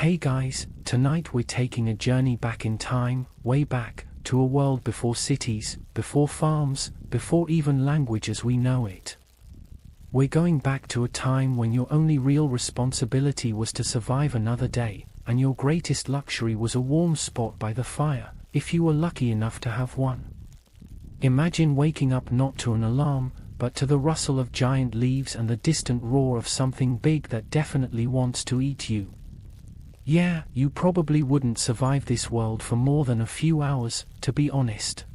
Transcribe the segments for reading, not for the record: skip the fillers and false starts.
Hey guys, tonight we're taking a journey back in time, way back, to a world before cities, before farms, before even language as we know it. We're going back to a time when your only real responsibility was to survive another day, and your greatest luxury was a warm spot by the fire, if you were lucky enough to have one. Imagine waking up not to an alarm, but to the rustle of giant leaves and the distant roar of something big that definitely wants to eat you. Yeah, you probably wouldn't survive this world for more than a few hours, to be honest.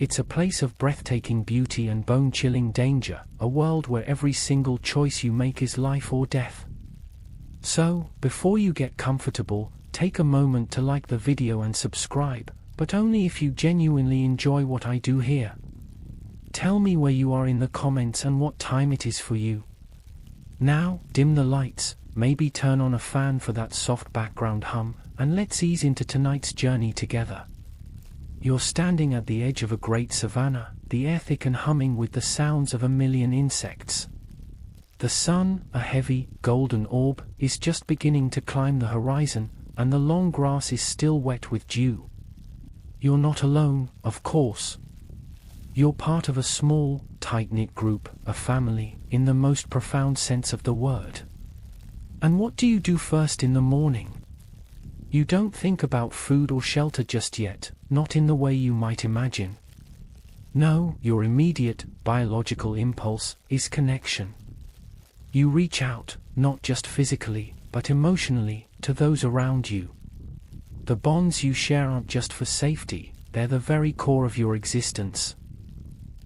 It's a place of breathtaking beauty and bone-chilling danger, a world where every single choice you make is life or death. So, before you get comfortable, take a moment to like the video and subscribe, but only if you genuinely enjoy what I do here. Tell me where you are in the comments and what time it is for you. Now, dim the lights, maybe turn on a fan for that soft background hum, and let's ease into tonight's journey together. You're standing at the edge of a great savanna, the air thick and humming with the sounds of a million insects. The sun, a heavy, golden orb, is just beginning to climb the horizon, and the long grass is still wet with dew. You're not alone, of course. You're part of a small, tight-knit group, a family, in the most profound sense of the word. And what do you do first in the morning? You don't think about food or shelter just yet, not in the way you might imagine. No, your immediate, biological impulse is connection. You reach out, not just physically, but emotionally, to those around you. The bonds you share aren't just for safety, they're the very core of your existence.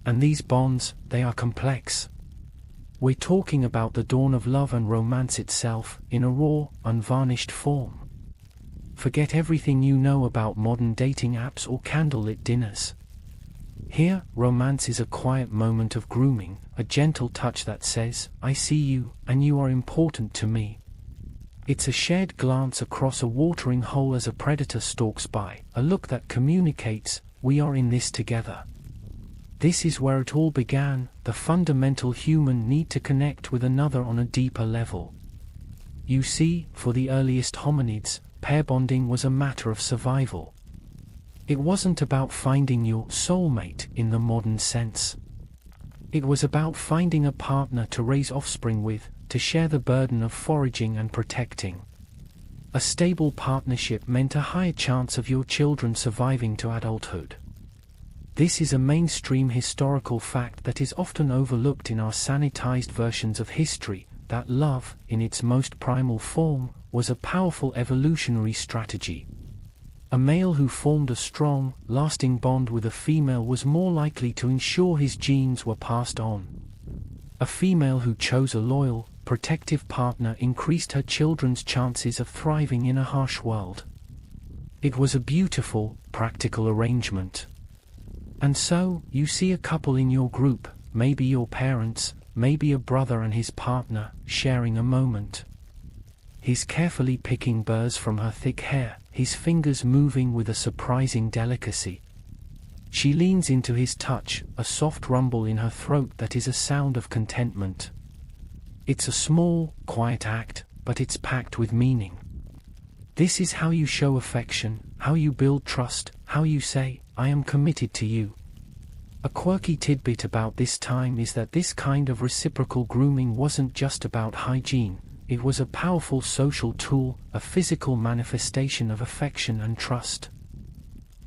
And these bonds, they are complex. We're talking about the dawn of love and romance itself, in a raw, unvarnished form. Forget everything you know about modern dating apps or candlelit dinners. Here, romance is a quiet moment of grooming, a gentle touch that says, I see you, and you are important to me. It's a shared glance across a watering hole as a predator stalks by, a look that communicates, we are in this together. This is where it all began, the fundamental human need to connect with another on a deeper level. You see, for the earliest hominids, pair bonding was a matter of survival. It wasn't about finding your soulmate in the modern sense. It was about finding a partner to raise offspring with, to share the burden of foraging and protecting. A stable partnership meant a higher chance of your children surviving to adulthood. This is a mainstream historical fact that is often overlooked in our sanitized versions of history, that love, in its most primal form, was a powerful evolutionary strategy. A male who formed a strong, lasting bond with a female was more likely to ensure his genes were passed on. A female who chose a loyal, protective partner increased her children's chances of thriving in a harsh world. It was a beautiful, practical arrangement. And so, you see a couple in your group, maybe your parents, maybe a brother and his partner, sharing a moment. He's carefully picking burrs from her thick hair, his fingers moving with a surprising delicacy. She leans into his touch, a soft rumble in her throat that is a sound of contentment. It's a small, quiet act, but it's packed with meaning. This is how you show affection, how you build trust, how you say, I am committed to you. A quirky tidbit about this time is that this kind of reciprocal grooming wasn't just about hygiene, it was a powerful social tool, a physical manifestation of affection and trust.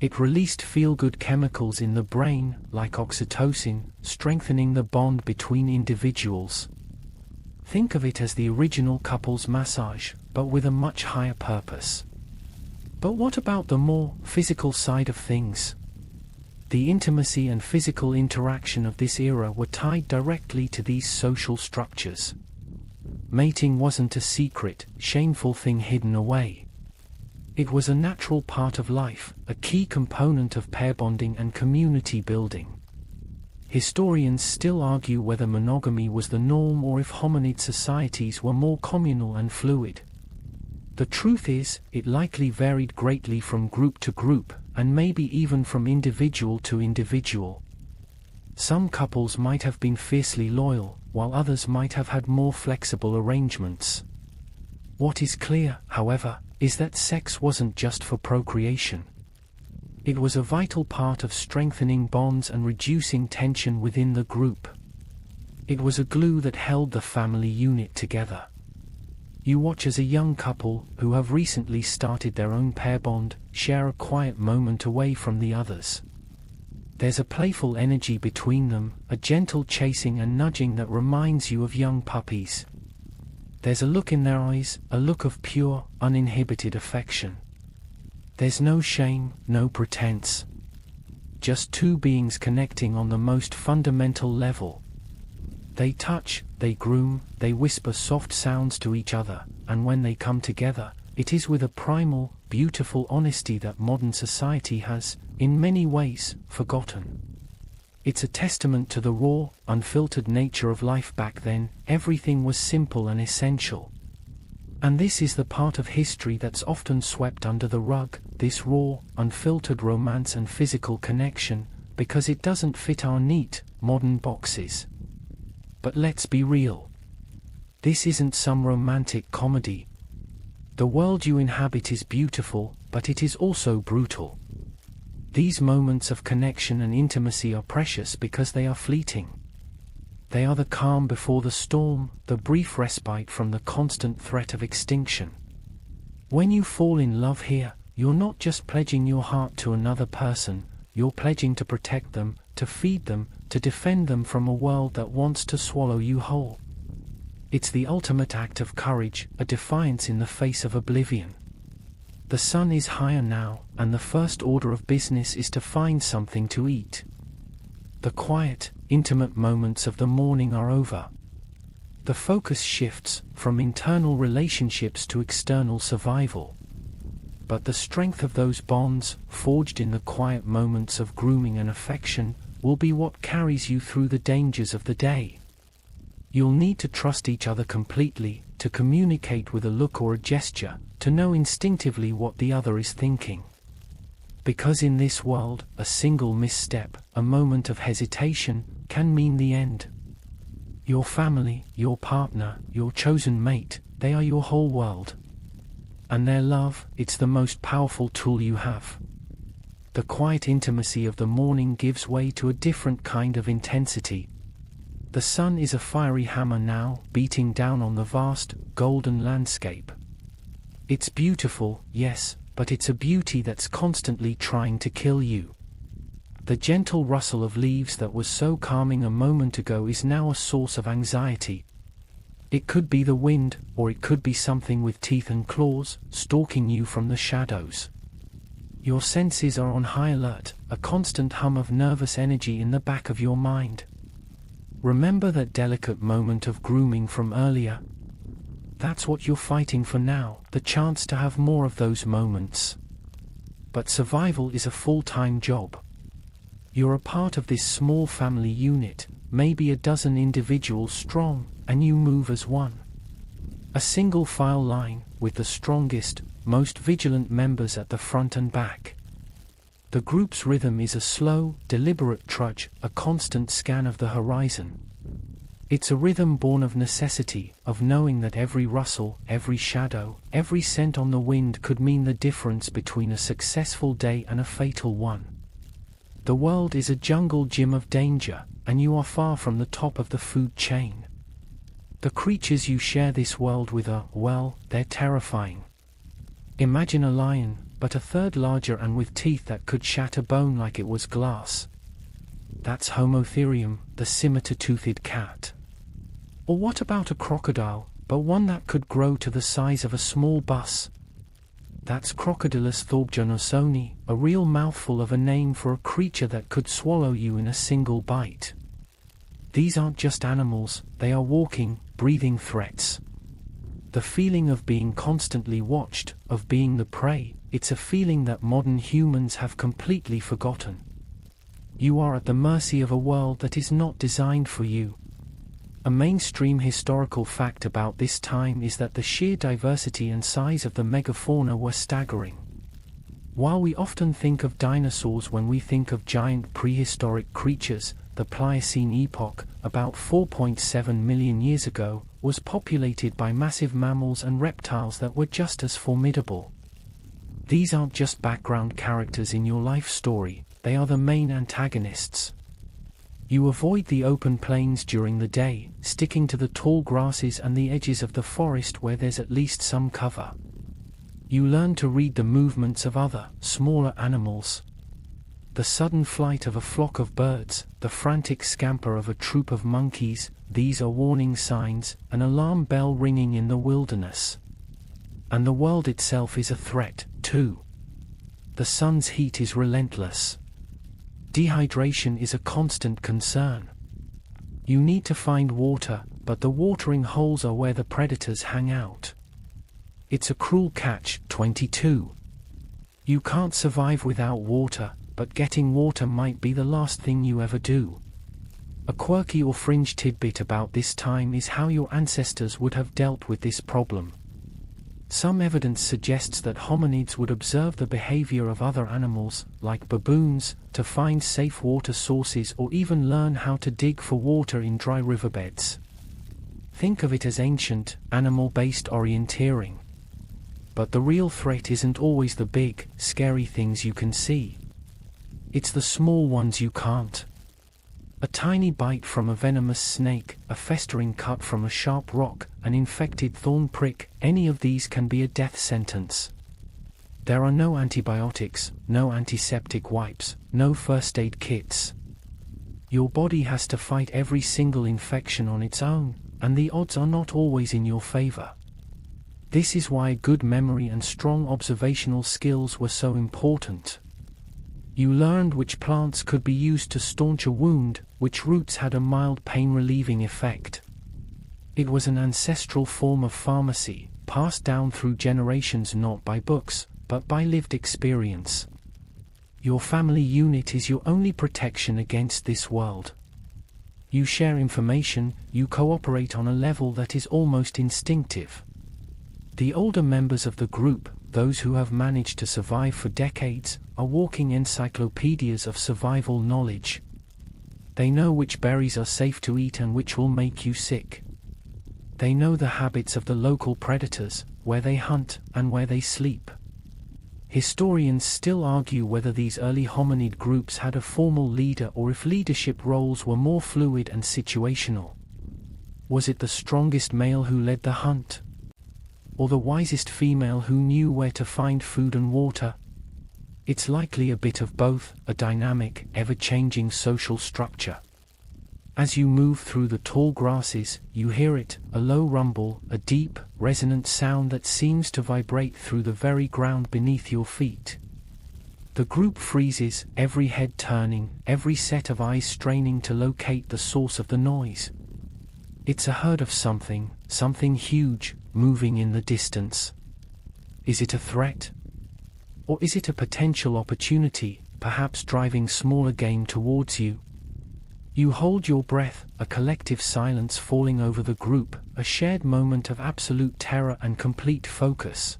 It released feel-good chemicals in the brain, like oxytocin, strengthening the bond between individuals. Think of it as the original couples massage, but with a much higher purpose. But what about the more physical side of things? The intimacy and physical interaction of this era were tied directly to these social structures. Mating wasn't a secret, shameful thing hidden away. It was a natural part of life, a key component of pair bonding and community building. Historians still argue whether monogamy was the norm or if hominid societies were more communal and fluid. The truth is, it likely varied greatly from group to group, and maybe even from individual to individual. Some couples might have been fiercely loyal, while others might have had more flexible arrangements. What is clear, however, is that sex wasn't just for procreation. It was a vital part of strengthening bonds and reducing tension within the group. It was a glue that held the family unit together. You watch as a young couple, who have recently started their own pair bond, share a quiet moment away from the others. There's a playful energy between them, a gentle chasing and nudging that reminds you of young puppies. There's a look in their eyes, a look of pure, uninhibited affection. There's no shame, no pretense. Just two beings connecting on the most fundamental level. They touch, they groom, they whisper soft sounds to each other, and when they come together, it is with a primal, beautiful honesty that modern society has, in many ways, forgotten. It's a testament to the raw, unfiltered nature of life back then. Everything was simple and essential. And this is the part of history that's often swept under the rug, this raw, unfiltered romance and physical connection, because it doesn't fit our neat, modern boxes. But let's be real. This isn't some romantic comedy. The world you inhabit is beautiful, but it is also brutal. These moments of connection and intimacy are precious because they are fleeting. They are the calm before the storm, the brief respite from the constant threat of extinction. When you fall in love here, you're not just pledging your heart to another person, you're pledging to protect them, to feed them, to defend them from a world that wants to swallow you whole. It's the ultimate act of courage, a defiance in the face of oblivion. The sun is higher now, and the first order of business is to find something to eat. The quiet, intimate moments of the morning are over. The focus shifts from internal relationships to external survival. But the strength of those bonds, forged in the quiet moments of grooming and affection, will be what carries you through the dangers of the day. You'll need to trust each other completely, to communicate with a look or a gesture, to know instinctively what the other is thinking. Because in this world, a single misstep, a moment of hesitation, can mean the end. Your family, your partner, your chosen mate, they are your whole world. And their love, it's the most powerful tool you have. The quiet intimacy of the morning gives way to a different kind of intensity. The sun is a fiery hammer now, beating down on the vast, golden landscape. It's beautiful, yes, but it's a beauty that's constantly trying to kill you. The gentle rustle of leaves that was so calming a moment ago is now a source of anxiety. It could be the wind, or it could be something with teeth and claws, stalking you from the shadows. Your senses are on high alert, a constant hum of nervous energy in the back of your mind. Remember that delicate moment of grooming from earlier? That's what you're fighting for now, the chance to have more of those moments. But survival is a full-time job. You're a part of this small family unit, maybe a dozen individuals strong, and you move as one. A single file line, with the strongest, most vigilant members at the front and back. The group's rhythm is a slow, deliberate trudge, a constant scan of the horizon. It's a rhythm born of necessity, of knowing that every rustle, every shadow, every scent on the wind could mean the difference between a successful day and a fatal one. The world is a jungle gym of danger, and you are far from the top of the food chain. The creatures you share this world with are, well, they're terrifying. Imagine a lion, but a third larger and with teeth that could shatter bone like it was glass. That's Homotherium, the scimitar-toothed cat. Or what about a crocodile, but one that could grow to the size of a small bus? That's Crocodilus thorbjonosoni, a real mouthful of a name for a creature that could swallow you in a single bite. These aren't just animals, they are walking, breathing threats. The feeling of being constantly watched, of being the prey, it's a feeling that modern humans have completely forgotten. You are at the mercy of a world that is not designed for you. A mainstream historical fact about this time is that the sheer diversity and size of the megafauna were staggering. While we often think of dinosaurs when we think of giant prehistoric creatures, the Pliocene epoch, about 4.7 million years ago, was populated by massive mammals and reptiles that were just as formidable. These aren't just background characters in your life story, they are the main antagonists. You avoid the open plains during the day, sticking to the tall grasses and the edges of the forest where there's at least some cover. You learn to read the movements of other, smaller animals. The sudden flight of a flock of birds, the frantic scamper of a troop of monkeys, these are warning signs, an alarm bell ringing in the wilderness. And the world itself is a threat, too. The sun's heat is relentless. Dehydration is a constant concern. You need to find water, but the watering holes are where the predators hang out. It's a cruel catch-22. You can't survive without water, but getting water might be the last thing you ever do. A quirky or fringe tidbit about this time is how your ancestors would have dealt with this problem. Some evidence suggests that hominids would observe the behavior of other animals, like baboons, to find safe water sources or even learn how to dig for water in dry riverbeds. Think of it as ancient, animal-based orienteering. But the real threat isn't always the big, scary things you can see. It's the small ones you can't. A tiny bite from a venomous snake, a festering cut from a sharp rock, an infected thorn prick, any of these can be a death sentence. There are no antibiotics, no antiseptic wipes, no first aid kits. Your body has to fight every single infection on its own, and the odds are not always in your favor. This is why good memory and strong observational skills were so important. You learned which plants could be used to staunch a wound, which roots had a mild pain-relieving effect. It was an ancestral form of pharmacy, passed down through generations not by books, but by lived experience. Your family unit is your only protection against this world. You share information, you cooperate on a level that is almost instinctive. The older members of the group, those who have managed to survive for decades, are walking encyclopedias of survival knowledge. They know which berries are safe to eat and which will make you sick. They know the habits of the local predators, where they hunt, and where they sleep. Historians still argue whether these early hominid groups had a formal leader or if leadership roles were more fluid and situational. Was it the strongest male who led the hunt? Or the wisest female who knew where to find food and water? It's likely a bit of both, a dynamic, ever-changing social structure. As you move through the tall grasses, you hear it, a low rumble, a deep, resonant sound that seems to vibrate through the very ground beneath your feet. The group freezes, every head turning, every set of eyes straining to locate the source of the noise. It's a herd of something, something huge, moving in the distance. Is it a threat? Or is it a potential opportunity, perhaps driving smaller game towards you? You hold your breath, a collective silence falling over the group, a shared moment of absolute terror and complete focus.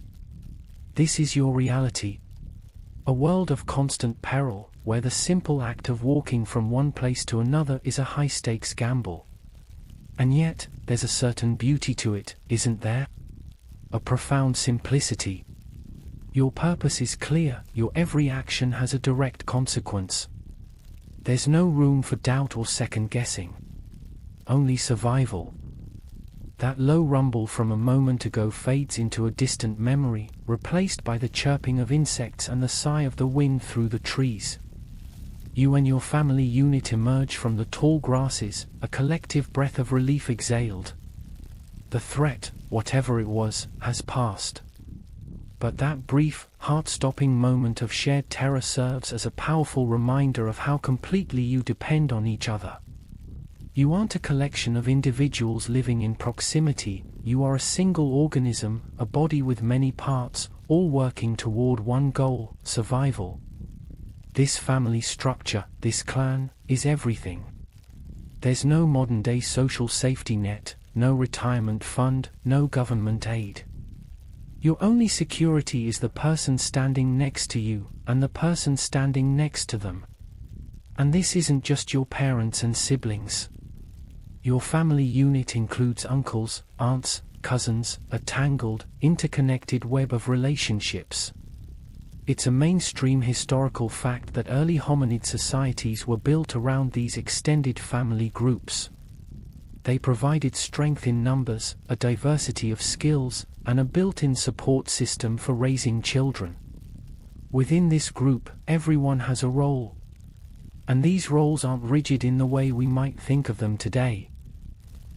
This is your reality. A world of constant peril, where the simple act of walking from one place to another is a high-stakes gamble. And yet, there's a certain beauty to it, isn't there? A profound simplicity. Your purpose is clear, your every action has a direct consequence. There's no room for doubt or second-guessing. Only survival. That low rumble from a moment ago fades into a distant memory, replaced by the chirping of insects and the sigh of the wind through the trees. You and your family unit emerge from the tall grasses, a collective breath of relief exhaled. The threat, whatever it was, has passed. But that brief, heart-stopping moment of shared terror serves as a powerful reminder of how completely you depend on each other. You aren't a collection of individuals living in proximity, you are a single organism, a body with many parts, all working toward one goal, survival. This family structure, this clan, is everything. There's no modern-day social safety net, no retirement fund, no government aid. Your only security is the person standing next to you, and the person standing next to them. And this isn't just your parents and siblings. Your family unit includes uncles, aunts, cousins, a tangled, interconnected web of relationships. It's a mainstream historical fact that early hominid societies were built around these extended family groups. They provided strength in numbers, a diversity of skills, and a built-in support system for raising children. Within this group, everyone has a role. And these roles aren't rigid in the way we might think of them today.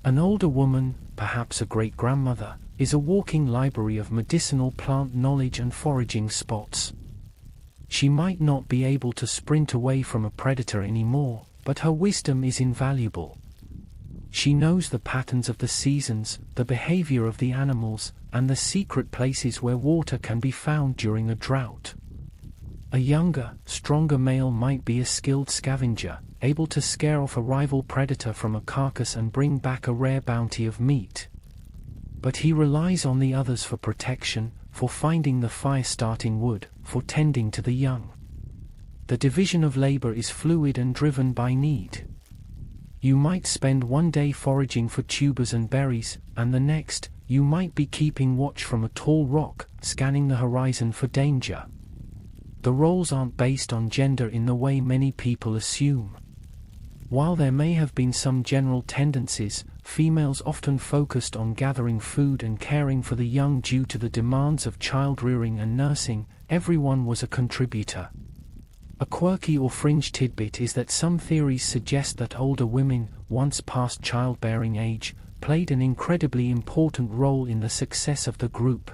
An older woman, perhaps a great-grandmother, is a walking library of medicinal plant knowledge and foraging spots. She might not be able to sprint away from a predator anymore, but her wisdom is invaluable. She knows the patterns of the seasons, the behavior of the animals, and the secret places where water can be found during a drought. A younger, stronger male might be a skilled scavenger, able to scare off a rival predator from a carcass and bring back a rare bounty of meat. But he relies on the others for protection, for finding the fire-starting wood, for tending to the young. The division of labor is fluid and driven by need. You might spend one day foraging for tubers and berries, and the next, you might be keeping watch from a tall rock, scanning the horizon for danger. The roles aren't based on gender in the way many people assume. While there may have been some general tendencies, females often focused on gathering food and caring for the young due to the demands of child-rearing and nursing. Everyone was a contributor. A quirky or fringe tidbit is that some theories suggest that older women, once past childbearing age, played an incredibly important role in the success of the group.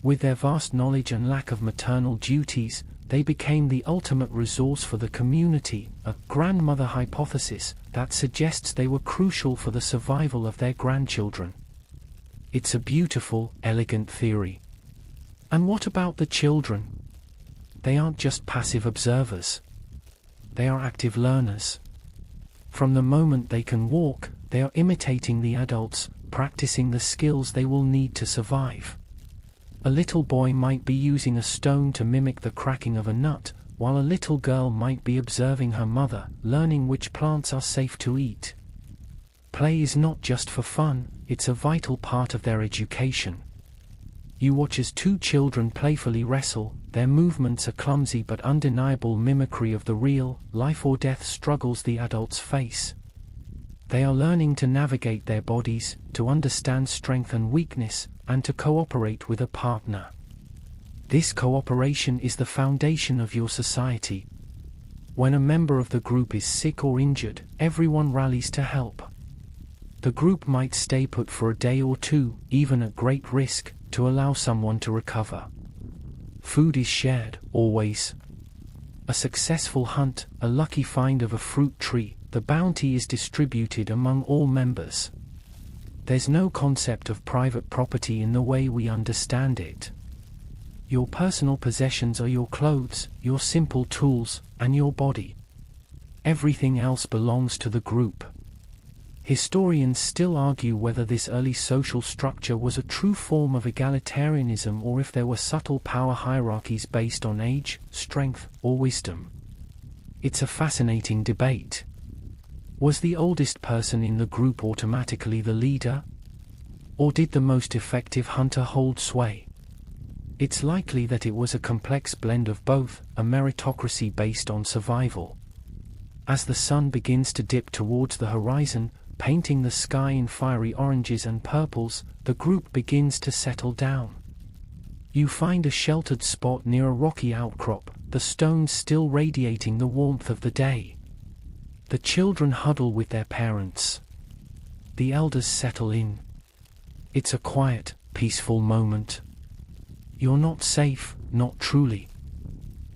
With their vast knowledge and lack of maternal duties, they became the ultimate resource for the community, a grandmother hypothesis that suggests they were crucial for the survival of their grandchildren. It's a beautiful, elegant theory. And what about the children? They aren't just passive observers. They are active learners. From the moment they can walk, they are imitating the adults, practicing the skills they will need to survive. A little boy might be using a stone to mimic the cracking of a nut, while a little girl might be observing her mother, learning which plants are safe to eat. Play is not just for fun, it's a vital part of their education. You watch as two children playfully wrestle, their movements a clumsy but undeniable mimicry of the real, life-or-death struggles the adults face. They are learning to navigate their bodies, to understand strength and weakness, and to cooperate with a partner. This cooperation is the foundation of your society. When a member of the group is sick or injured, everyone rallies to help. The group might stay put for a day or two, even at great risk, to allow someone to recover. Food is shared, always. A successful hunt, a lucky find of a fruit tree, the bounty is distributed among all members. There's no concept of private property in the way we understand it. Your personal possessions are your clothes, your simple tools, and your body. Everything else belongs to the group. Historians still argue whether this early social structure was a true form of egalitarianism or if there were subtle power hierarchies based on age, strength, or wisdom. It's a fascinating debate. Was the oldest person in the group automatically the leader? Or did the most effective hunter hold sway? It's likely that it was a complex blend of both, a meritocracy based on survival. As the sun begins to dip towards the horizon, painting the sky in fiery oranges and purples, the group begins to settle down. You find a sheltered spot near a rocky outcrop, the stones still radiating the warmth of the day. The children huddle with their parents. The elders settle in. It's a quiet, peaceful moment. You're not safe, not truly.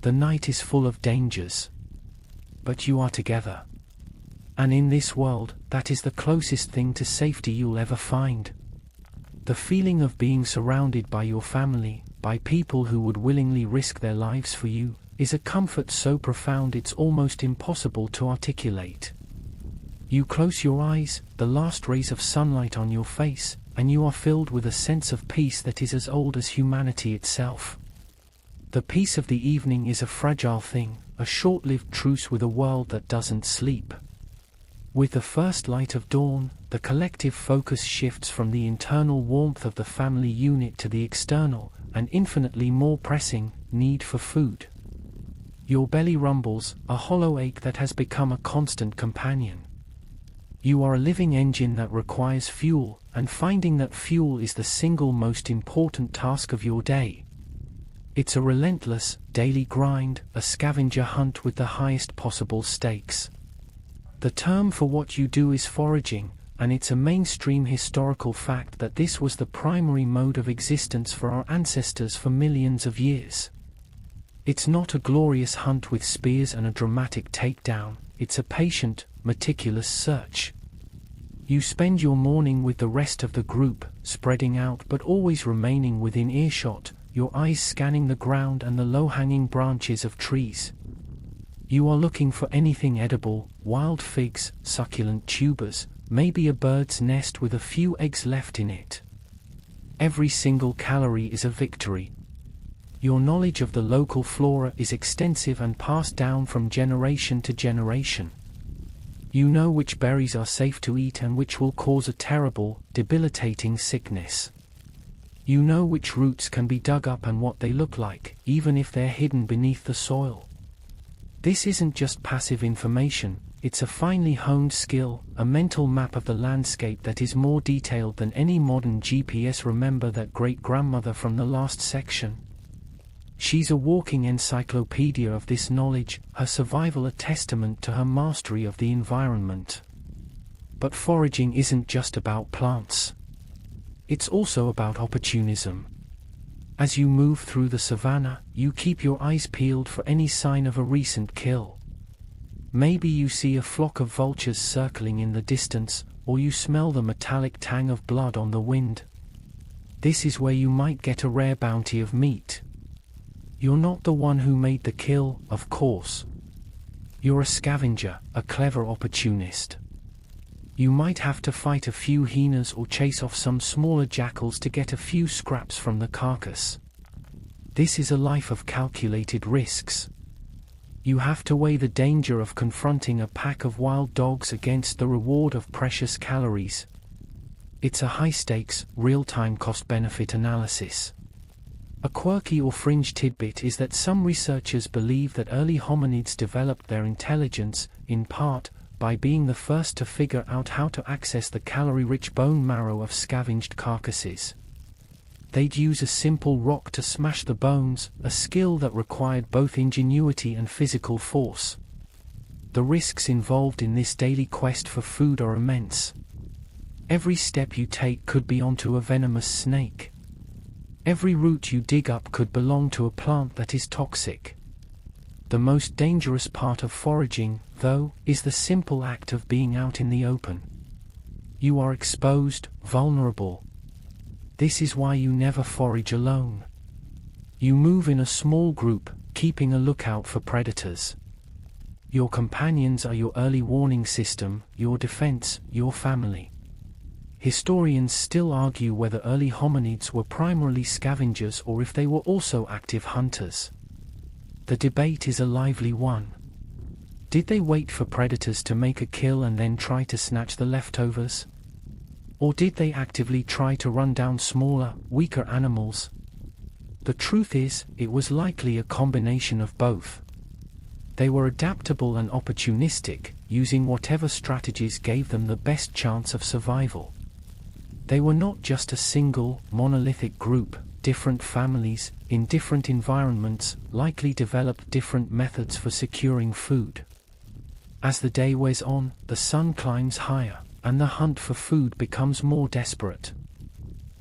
The night is full of dangers. But you are together. And in this world, that is the closest thing to safety you'll ever find. The feeling of being surrounded by your family, by people who would willingly risk their lives for you, is a comfort so profound it's almost impossible to articulate. You close your eyes, the last rays of sunlight on your face, and you are filled with a sense of peace that is as old as humanity itself. The peace of the evening is a fragile thing, a short-lived truce with a world that doesn't sleep. With the first light of dawn, the collective focus shifts from the internal warmth of the family unit to the external, and infinitely more pressing, need for food. Your belly rumbles, a hollow ache that has become a constant companion. You are a living engine that requires fuel, and finding that fuel is the single most important task of your day. It's a relentless, daily grind, a scavenger hunt with the highest possible stakes. The term for what you do is foraging, and it's a mainstream historical fact that this was the primary mode of existence for our ancestors for millions of years. It's not a glorious hunt with spears and a dramatic takedown, it's a patient, meticulous search. You spend your morning with the rest of the group, spreading out but always remaining within earshot, your eyes scanning the ground and the low-hanging branches of trees. You are looking for anything edible, wild figs, succulent tubers, maybe a bird's nest with a few eggs left in it. Every single calorie is a victory. Your knowledge of the local flora is extensive and passed down from generation to generation. You know which berries are safe to eat and which will cause a terrible, debilitating sickness. You know which roots can be dug up and what they look like, even if they're hidden beneath the soil. This isn't just passive information, it's a finely honed skill, a mental map of the landscape that is more detailed than any modern GPS. Remember that great-grandmother from the last section? She's a walking encyclopedia of this knowledge, her survival a testament to her mastery of the environment. But foraging isn't just about plants. It's also about opportunism. As you move through the savannah, you keep your eyes peeled for any sign of a recent kill. Maybe you see a flock of vultures circling in the distance, or you smell the metallic tang of blood on the wind. This is where you might get a rare bounty of meat. You're not the one who made the kill, of course. You're a scavenger, a clever opportunist. You might have to fight a few hyenas or chase off some smaller jackals to get a few scraps from the carcass. This is a life of calculated risks. You have to weigh the danger of confronting a pack of wild dogs against the reward of precious calories. It's a high-stakes, real-time cost-benefit analysis. A quirky or fringe tidbit is that some researchers believe that early hominids developed their intelligence, in part, by being the first to figure out how to access the calorie-rich bone marrow of scavenged carcasses. They'd use a simple rock to smash the bones, a skill that required both ingenuity and physical force. The risks involved in this daily quest for food are immense. Every step you take could be onto a venomous snake. Every root you dig up could belong to a plant that is toxic. The most dangerous part of foraging, though, is the simple act of being out in the open. You are exposed, vulnerable. This is why you never forage alone. You move in a small group, keeping a lookout for predators. Your companions are your early warning system, your defense, your family. Historians still argue whether early hominids were primarily scavengers or if they were also active hunters. The debate is a lively one. Did they wait for predators to make a kill and then try to snatch the leftovers? Or did they actively try to run down smaller, weaker animals? The truth is, it was likely a combination of both. They were adaptable and opportunistic, using whatever strategies gave them the best chance of survival. They were not just a single, monolithic group. Different families, in different environments, likely developed different methods for securing food. As the day wears on, the sun climbs higher, and the hunt for food becomes more desperate.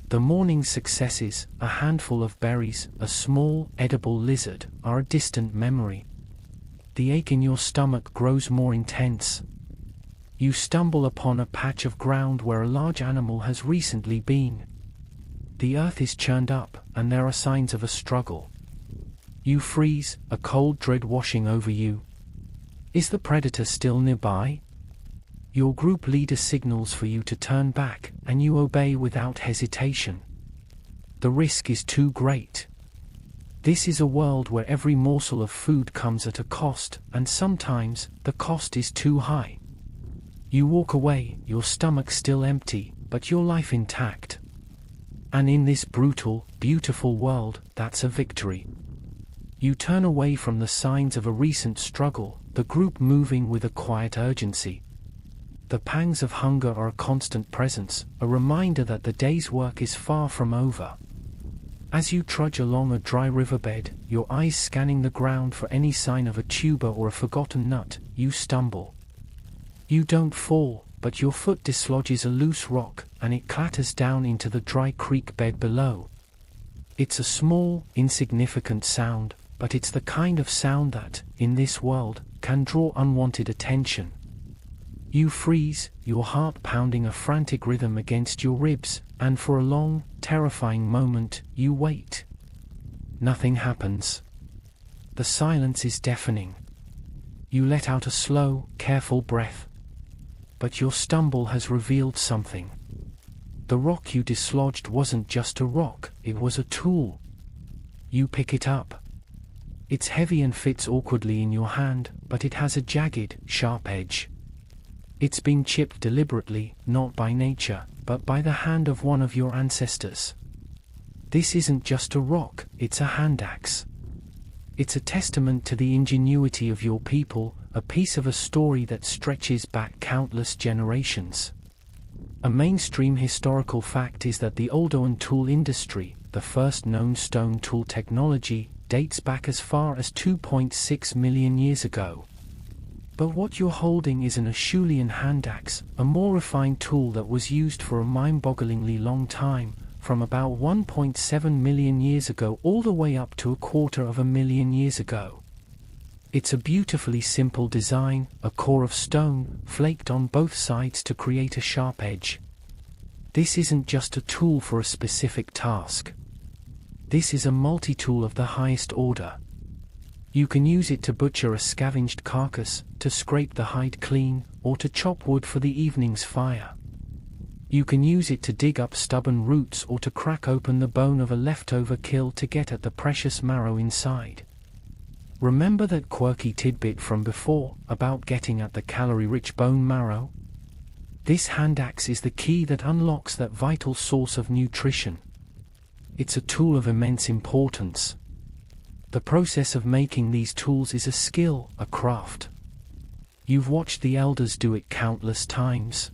The morning's successes, a handful of berries, a small, edible lizard, are a distant memory. The ache in your stomach grows more intense. You stumble upon a patch of ground where a large animal has recently been. The earth is churned up, and there are signs of a struggle. You freeze, a cold dread washing over you. Is the predator still nearby? Your group leader signals for you to turn back, and you obey without hesitation. The risk is too great. This is a world where every morsel of food comes at a cost, and sometimes the cost is too high. You walk away, your stomach still empty, but your life intact. And in this brutal, beautiful world, that's a victory. You turn away from the signs of a recent struggle, the group moving with a quiet urgency. The pangs of hunger are a constant presence, a reminder that the day's work is far from over. As you trudge along a dry riverbed, your eyes scanning the ground for any sign of a tuber or a forgotten nut, you stumble. You don't fall, but your foot dislodges a loose rock, and it clatters down into the dry creek bed below. It's a small, insignificant sound, but it's the kind of sound that, in this world, can draw unwanted attention. You freeze, your heart pounding a frantic rhythm against your ribs, and for a long, terrifying moment, you wait. Nothing happens. The silence is deafening. You let out a slow, careful breath. But your stumble has revealed something. The rock you dislodged wasn't just a rock, it was a tool. You pick it up. It's heavy and fits awkwardly in your hand, but it has a jagged, sharp edge. It's been chipped deliberately, not by nature, but by the hand of one of your ancestors. This isn't just a rock, it's a hand axe. It's a testament to the ingenuity of your people, a piece of a story that stretches back countless generations. A mainstream historical fact is that the Oldowan tool industry, the first known stone tool technology, dates back as far as 2.6 million years ago. But what you're holding is an Acheulean hand axe, a more refined tool that was used for a mind-bogglingly long time, from about 1.7 million years ago all the way up to 250,000 years ago. It's a beautifully simple design, a core of stone, flaked on both sides to create a sharp edge. This isn't just a tool for a specific task. This is a multi-tool of the highest order. You can use it to butcher a scavenged carcass, to scrape the hide clean, or to chop wood for the evening's fire. You can use it to dig up stubborn roots or to crack open the bone of a leftover kill to get at the precious marrow inside. Remember that quirky tidbit from before, about getting at the calorie-rich bone marrow? This hand axe is the key that unlocks that vital source of nutrition. It's a tool of immense importance. The process of making these tools is a skill, a craft. You've watched the elders do it countless times.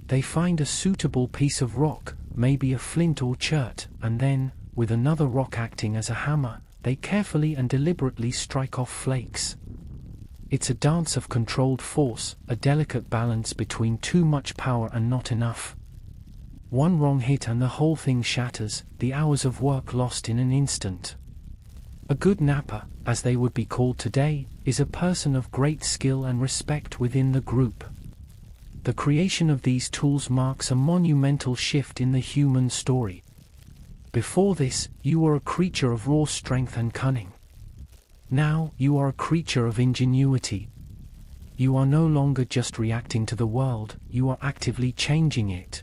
They find a suitable piece of rock, maybe a flint or chert, and then, with another rock acting as a hammer, they carefully and deliberately strike off flakes. It's a dance of controlled force, a delicate balance between too much power and not enough. One wrong hit and the whole thing shatters, the hours of work lost in an instant. A good napper, as they would be called today, is a person of great skill and respect within the group. The creation of these tools marks a monumental shift in the human story. Before this, you were a creature of raw strength and cunning. Now, you are a creature of ingenuity. You are no longer just reacting to the world, you are actively changing it.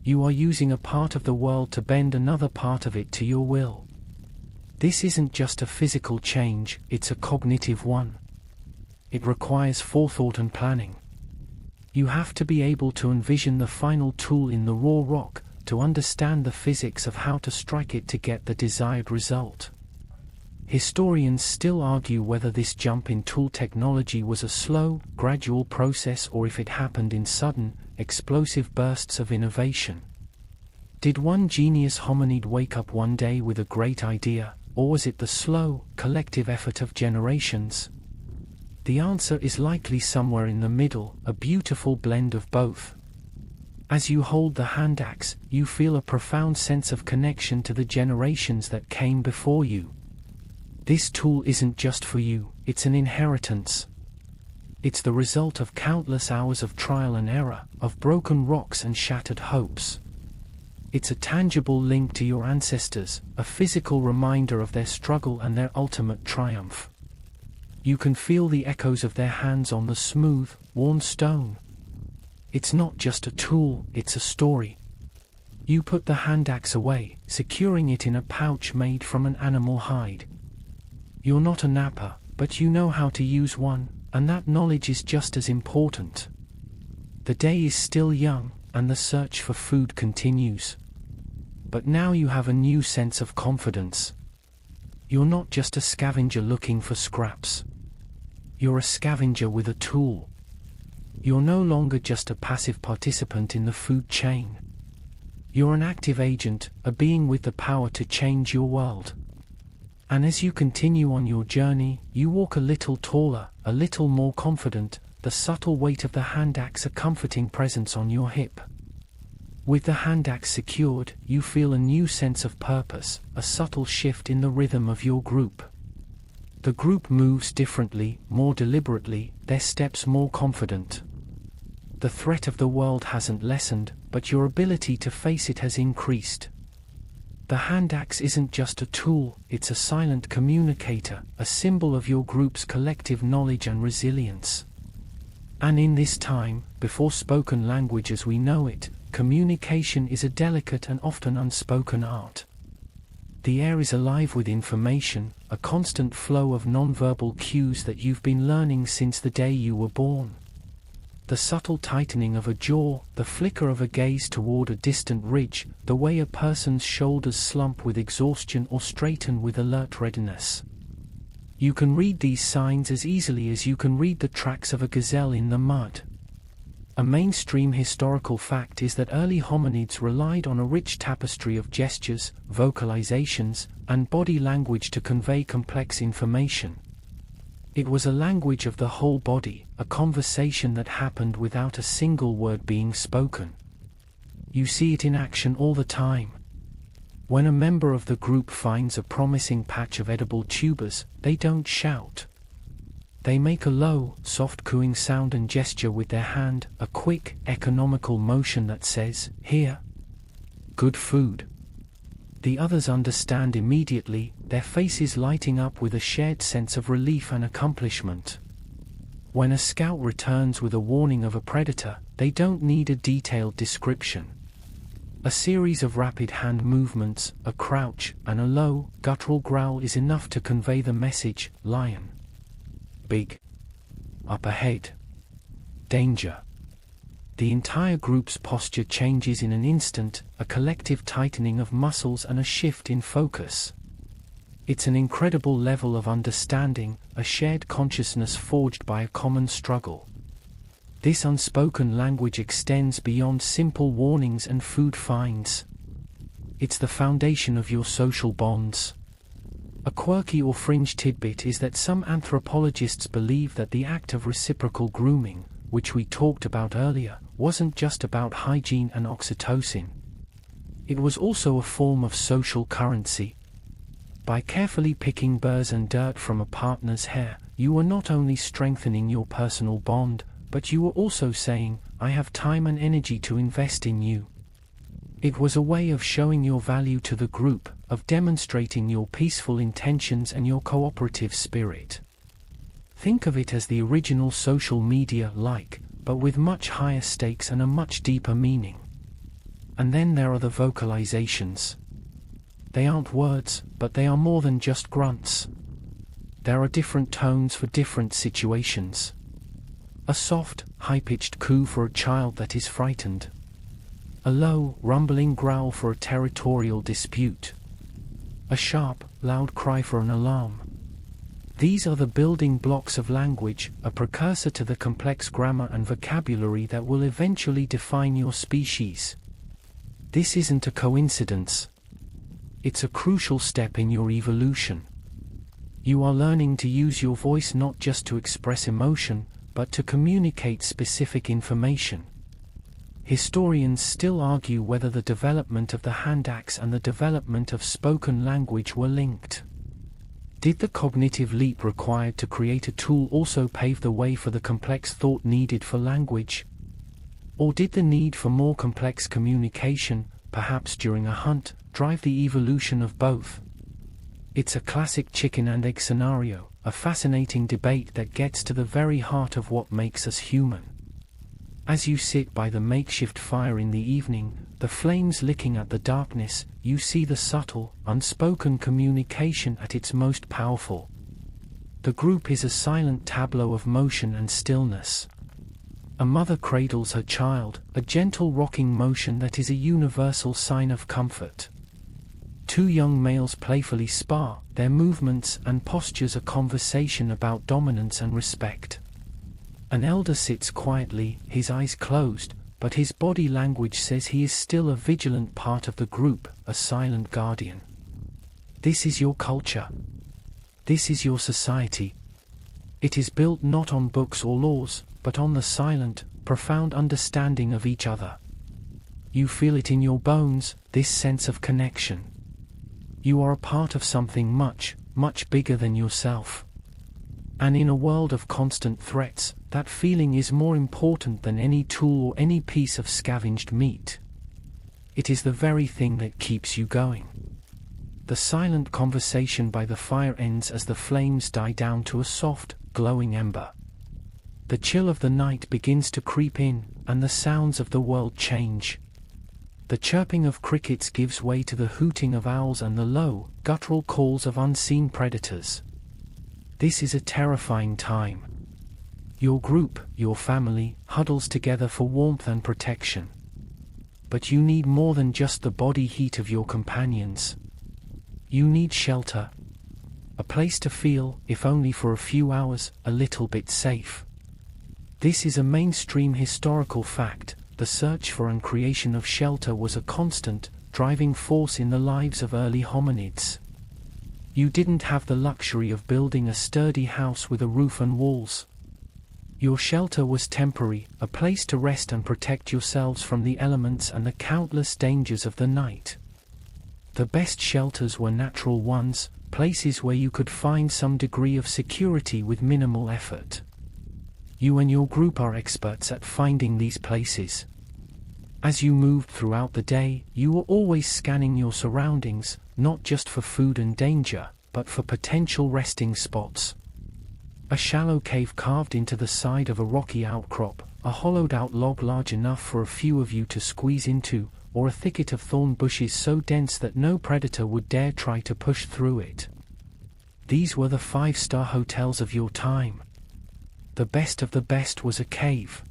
You are using a part of the world to bend another part of it to your will. This isn't just a physical change, it's a cognitive one. It requires forethought and planning. You have to be able to envision the final tool in the raw rock, to understand the physics of how to strike it to get the desired result. Historians still argue whether this jump in tool technology was a slow, gradual process or if it happened in sudden, explosive bursts of innovation. Did one genius hominid wake up one day with a great idea, or was it the slow, collective effort of generations? The answer is likely somewhere in the middle, a beautiful blend of both. As you hold the hand axe, you feel a profound sense of connection to the generations that came before you. This tool isn't just for you, it's an inheritance. It's the result of countless hours of trial and error, of broken rocks and shattered hopes. It's a tangible link to your ancestors, a physical reminder of their struggle and their ultimate triumph. You can feel the echoes of their hands on the smooth, worn stone, It's not just a tool, it's a story. You put the hand axe away, securing it in a pouch made from an animal hide. You're not a napper, but you know how to use one, and that knowledge is just as important. The day is still young, and the search for food continues. But now you have a new sense of confidence. You're not just a scavenger looking for scraps. You're a scavenger with a tool. You're no longer just a passive participant in the food chain. You're an active agent, a being with the power to change your world. And as you continue on your journey, you walk a little taller, a little more confident, the subtle weight of the hand axe a comforting presence on your hip. With the hand axe secured, you feel a new sense of purpose, a subtle shift in the rhythm of your group. The group moves differently, more deliberately, their steps more confident. The threat of the world hasn't lessened, but your ability to face it has increased. The hand axe isn't just a tool, it's a silent communicator, a symbol of your group's collective knowledge and resilience. And in this time, before spoken language as we know it, communication is a delicate and often unspoken art. The air is alive with information, a constant flow of nonverbal cues that you've been learning since the day you were born. The subtle tightening of a jaw, the flicker of a gaze toward a distant ridge, the way a person's shoulders slump with exhaustion or straighten with alert readiness. You can read these signs as easily as you can read the tracks of a gazelle in the mud. A mainstream historical fact is that early hominids relied on a rich tapestry of gestures, vocalizations, and body language to convey complex information. It was a language of the whole body, a conversation that happened without a single word being spoken. You see it in action all the time. When a member of the group finds a promising patch of edible tubers, they don't shout. They make a low, soft cooing sound and gesture with their hand, a quick, economical motion that says, "Here. Good food." The others understand immediately, their faces lighting up with a shared sense of relief and accomplishment. When a scout returns with a warning of a predator, they don't need a detailed description. A series of rapid hand movements, a crouch, and a low, guttural growl is enough to convey the message: lion. Big. Up ahead. Danger. The entire group's posture changes in an instant, a collective tightening of muscles and a shift in focus. It's an incredible level of understanding, a shared consciousness forged by a common struggle. This unspoken language extends beyond simple warnings and food finds. It's the foundation of your social bonds. A quirky or fringe tidbit is that some anthropologists believe that the act of reciprocal grooming, which we talked about earlier, wasn't just about hygiene and oxytocin. It was also a form of social currency. By carefully picking burrs and dirt from a partner's hair, you were not only strengthening your personal bond, but you were also saying, "I have time and energy to invest in you." It was a way of showing your value to the group, of demonstrating your peaceful intentions and your cooperative spirit. Think of it as the original social media like, but with much higher stakes and a much deeper meaning. And then there are the vocalizations. They aren't words, but they are more than just grunts. There are different tones for different situations. A soft, high-pitched coo for a child that is frightened. A low, rumbling growl for a territorial dispute. A sharp, loud cry for an alarm. These are the building blocks of language, a precursor to the complex grammar and vocabulary that will eventually define your species. This isn't a coincidence. It's a crucial step in your evolution. You are learning to use your voice not just to express emotion, but to communicate specific information. Historians still argue whether the development of the hand axe and the development of spoken language were linked. Did the cognitive leap required to create a tool also pave the way for the complex thought needed for language? Or did the need for more complex communication, perhaps during a hunt, drive the evolution of both? It's a classic chicken and egg scenario, a fascinating debate that gets to the very heart of what makes us human. As you sit by the makeshift fire in the evening, the flames licking at the darkness, you see the subtle, unspoken communication at its most powerful. The group is a silent tableau of motion and stillness. A mother cradles her child, a gentle rocking motion that is a universal sign of comfort. Two young males playfully spar, their movements and postures a conversation about dominance and respect. An elder sits quietly, his eyes closed, but his body language says he is still a vigilant part of the group, a silent guardian. This is your culture. This is your society. It is built not on books or laws, but on the silent, profound understanding of each other. You feel it in your bones, this sense of connection. You are a part of something much, much bigger than yourself. And in a world of constant threats, that feeling is more important than any tool or any piece of scavenged meat. It is the very thing that keeps you going. The silent conversation by the fire ends as the flames die down to a soft, glowing ember. The chill of the night begins to creep in, and the sounds of the world change. The chirping of crickets gives way to the hooting of owls and the low, guttural calls of unseen predators. This is a terrifying time. Your group, your family, huddles together for warmth and protection. But you need more than just the body heat of your companions. You need shelter. A place to feel, if only for a few hours, a little bit safe. This is a mainstream historical fact. The search for and creation of shelter was a constant, driving force in the lives of early hominids. You didn't have the luxury of building a sturdy house with a roof and walls. Your shelter was temporary, a place to rest and protect yourselves from the elements and the countless dangers of the night. The best shelters were natural ones, places where you could find some degree of security with minimal effort. You and your group are experts at finding these places. As you moved throughout the day, you were always scanning your surroundings, not just for food and danger, but for potential resting spots. A shallow cave carved into the side of a rocky outcrop, a hollowed-out log large enough for a few of you to squeeze into, or a thicket of thorn bushes so dense that no predator would dare try to push through it. These were the five-star hotels of your time. The best of the best was a cave.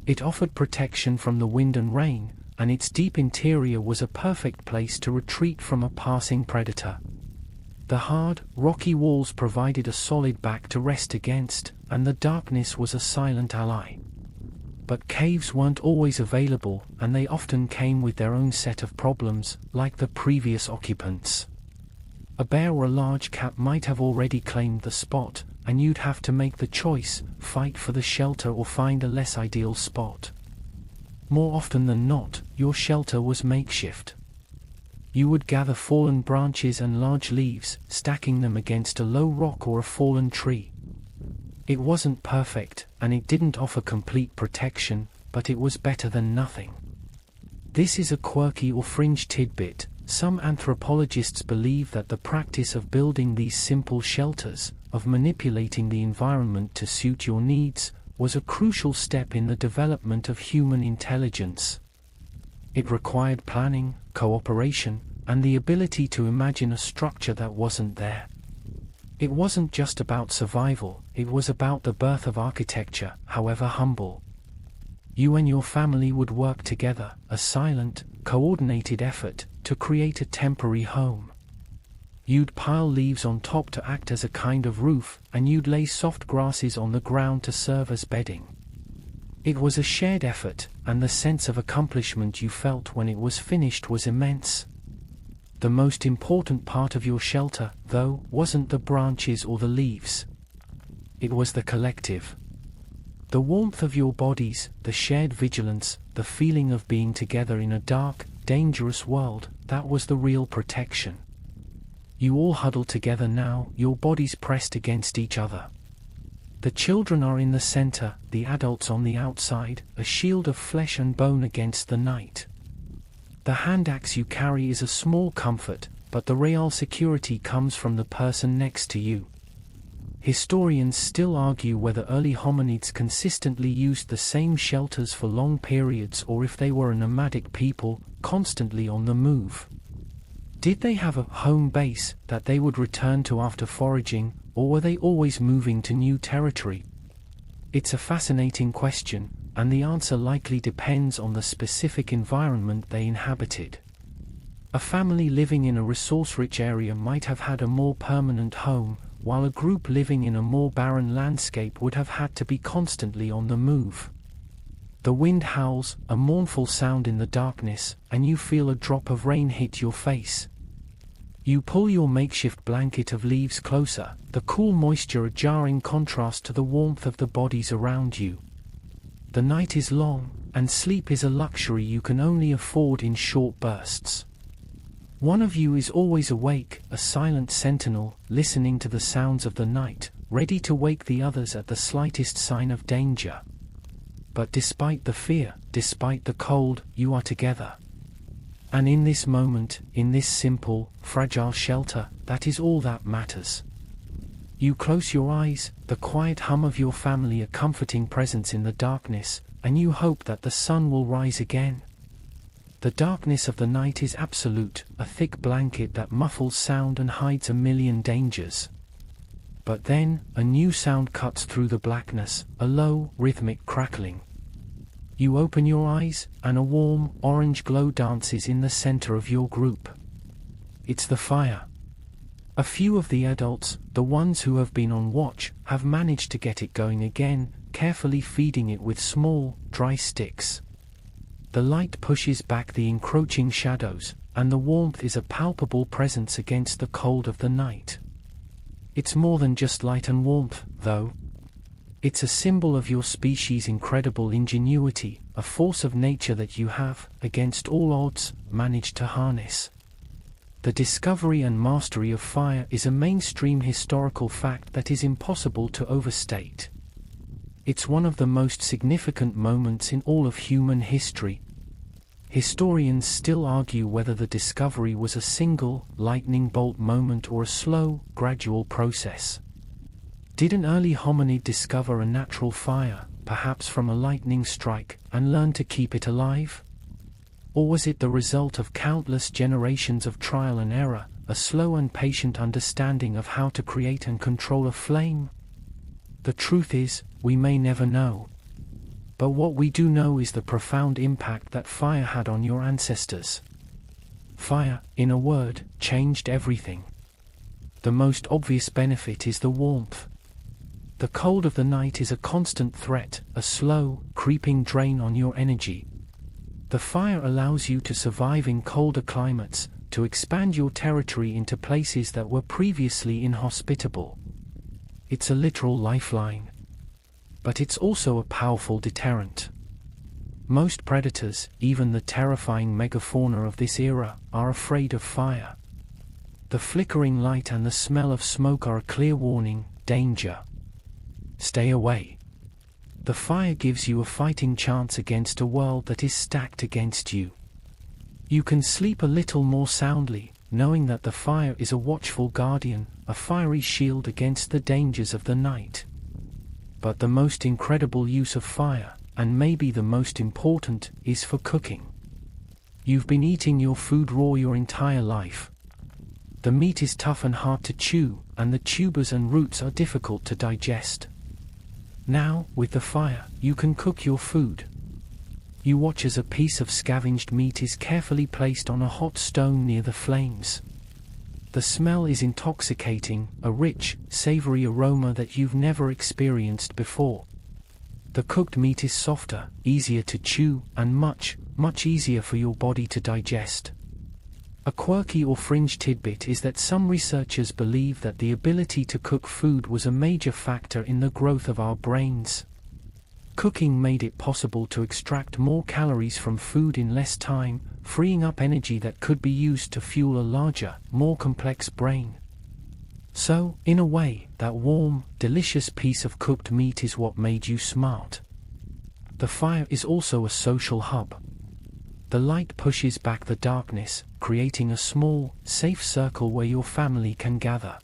It offered protection from the wind and rain, and its deep interior was a perfect place to retreat from a passing predator. The hard, rocky walls provided a solid back to rest against, and the darkness was a silent ally. But caves weren't always available, and they often came with their own set of problems, like the previous occupants. A bear or a large cat might have already claimed the spot, and you'd have to make the choice, fight for the shelter or find a less ideal spot. More often than not, your shelter was makeshift. You would gather fallen branches and large leaves, stacking them against a low rock or a fallen tree. It wasn't perfect, and it didn't offer complete protection, but it was better than nothing. This is a quirky or fringe tidbit. Some anthropologists believe that the practice of building these simple shelters, of manipulating the environment to suit your needs, was a crucial step in the development of human intelligence. It required planning, cooperation, and the ability to imagine a structure that wasn't there. It wasn't just about survival, it was about the birth of architecture, however humble. You and your family would work together, a silent, coordinated effort, to create a temporary home. You'd pile leaves on top to act as a kind of roof, and you'd lay soft grasses on the ground to serve as bedding. It was a shared effort, and the sense of accomplishment you felt when it was finished was immense. The most important part of your shelter, though, wasn't the branches or the leaves. It was the collective. The warmth of your bodies, the shared vigilance, the feeling of being together in a dark, dangerous world, that was the real protection. You all huddle together now, your bodies pressed against each other. The children are in the center, the adults on the outside, a shield of flesh and bone against the night. The hand axe you carry is a small comfort, but the real security comes from the person next to you. Historians still argue whether early hominids consistently used the same shelters for long periods or if they were a nomadic people, constantly on the move. Did they have a home base that they would return to after foraging, or were they always moving to new territory? It's a fascinating question, and the answer likely depends on the specific environment they inhabited. A family living in a resource-rich area might have had a more permanent home, while a group living in a more barren landscape would have had to be constantly on the move. The wind howls, a mournful sound in the darkness, and you feel a drop of rain hit your face. You pull your makeshift blanket of leaves closer, the cool moisture a jarring contrast to the warmth of the bodies around you. The night is long, and sleep is a luxury you can only afford in short bursts. One of you is always awake, a silent sentinel, listening to the sounds of the night, ready to wake the others at the slightest sign of danger. But despite the fear, despite the cold, you are together. And in this moment, in this simple, fragile shelter, that is all that matters. You close your eyes, the quiet hum of your family a comforting presence in the darkness, and you hope that the sun will rise again. The darkness of the night is absolute, a thick blanket that muffles sound and hides a million dangers. But then, a new sound cuts through the blackness, a low, rhythmic crackling. You open your eyes, and a warm, orange glow dances in the center of your group. It's the fire. A few of the adults, the ones who have been on watch, have managed to get it going again, carefully feeding it with small, dry sticks. The light pushes back the encroaching shadows, and the warmth is a palpable presence against the cold of the night. It's more than just light and warmth, though. It's a symbol of your species' incredible ingenuity, a force of nature that you have, against all odds, managed to harness. The discovery and mastery of fire is a mainstream historical fact that is impossible to overstate. It's one of the most significant moments in all of human history. Historians still argue whether the discovery was a single, lightning bolt moment or a slow, gradual process. Did an early hominid discover a natural fire, perhaps from a lightning strike, and learn to keep it alive? Or was it the result of countless generations of trial and error, a slow and patient understanding of how to create and control a flame? The truth is, we may never know. But what we do know is the profound impact that fire had on your ancestors. Fire, in a word, changed everything. The most obvious benefit is the warmth. The cold of the night is a constant threat, a slow, creeping drain on your energy. The fire allows you to survive in colder climates, to expand your territory into places that were previously inhospitable. It's a literal lifeline. But it's also a powerful deterrent. Most predators, even the terrifying megafauna of this era, are afraid of fire. The flickering light and the smell of smoke are a clear warning: danger. Stay away. The fire gives you a fighting chance against a world that is stacked against you. You can sleep a little more soundly, knowing that the fire is a watchful guardian, a fiery shield against the dangers of the night. But the most incredible use of fire, and maybe the most important, is for cooking. You've been eating your food raw your entire life. The meat is tough and hard to chew, and the tubers and roots are difficult to digest. Now, with the fire, you can cook your food. You watch as a piece of scavenged meat is carefully placed on a hot stone near the flames. The smell is intoxicating, a rich, savory aroma that you've never experienced before. The cooked meat is softer, easier to chew, and much, much easier for your body to digest. A quirky or fringe tidbit is that some researchers believe that the ability to cook food was a major factor in the growth of our brains. Cooking made it possible to extract more calories from food in less time, freeing up energy that could be used to fuel a larger, more complex brain. So, in a way, that warm, delicious piece of cooked meat is what made you smart. The fire is also a social hub. The light pushes back the darkness, creating a small, safe circle where your family can gather.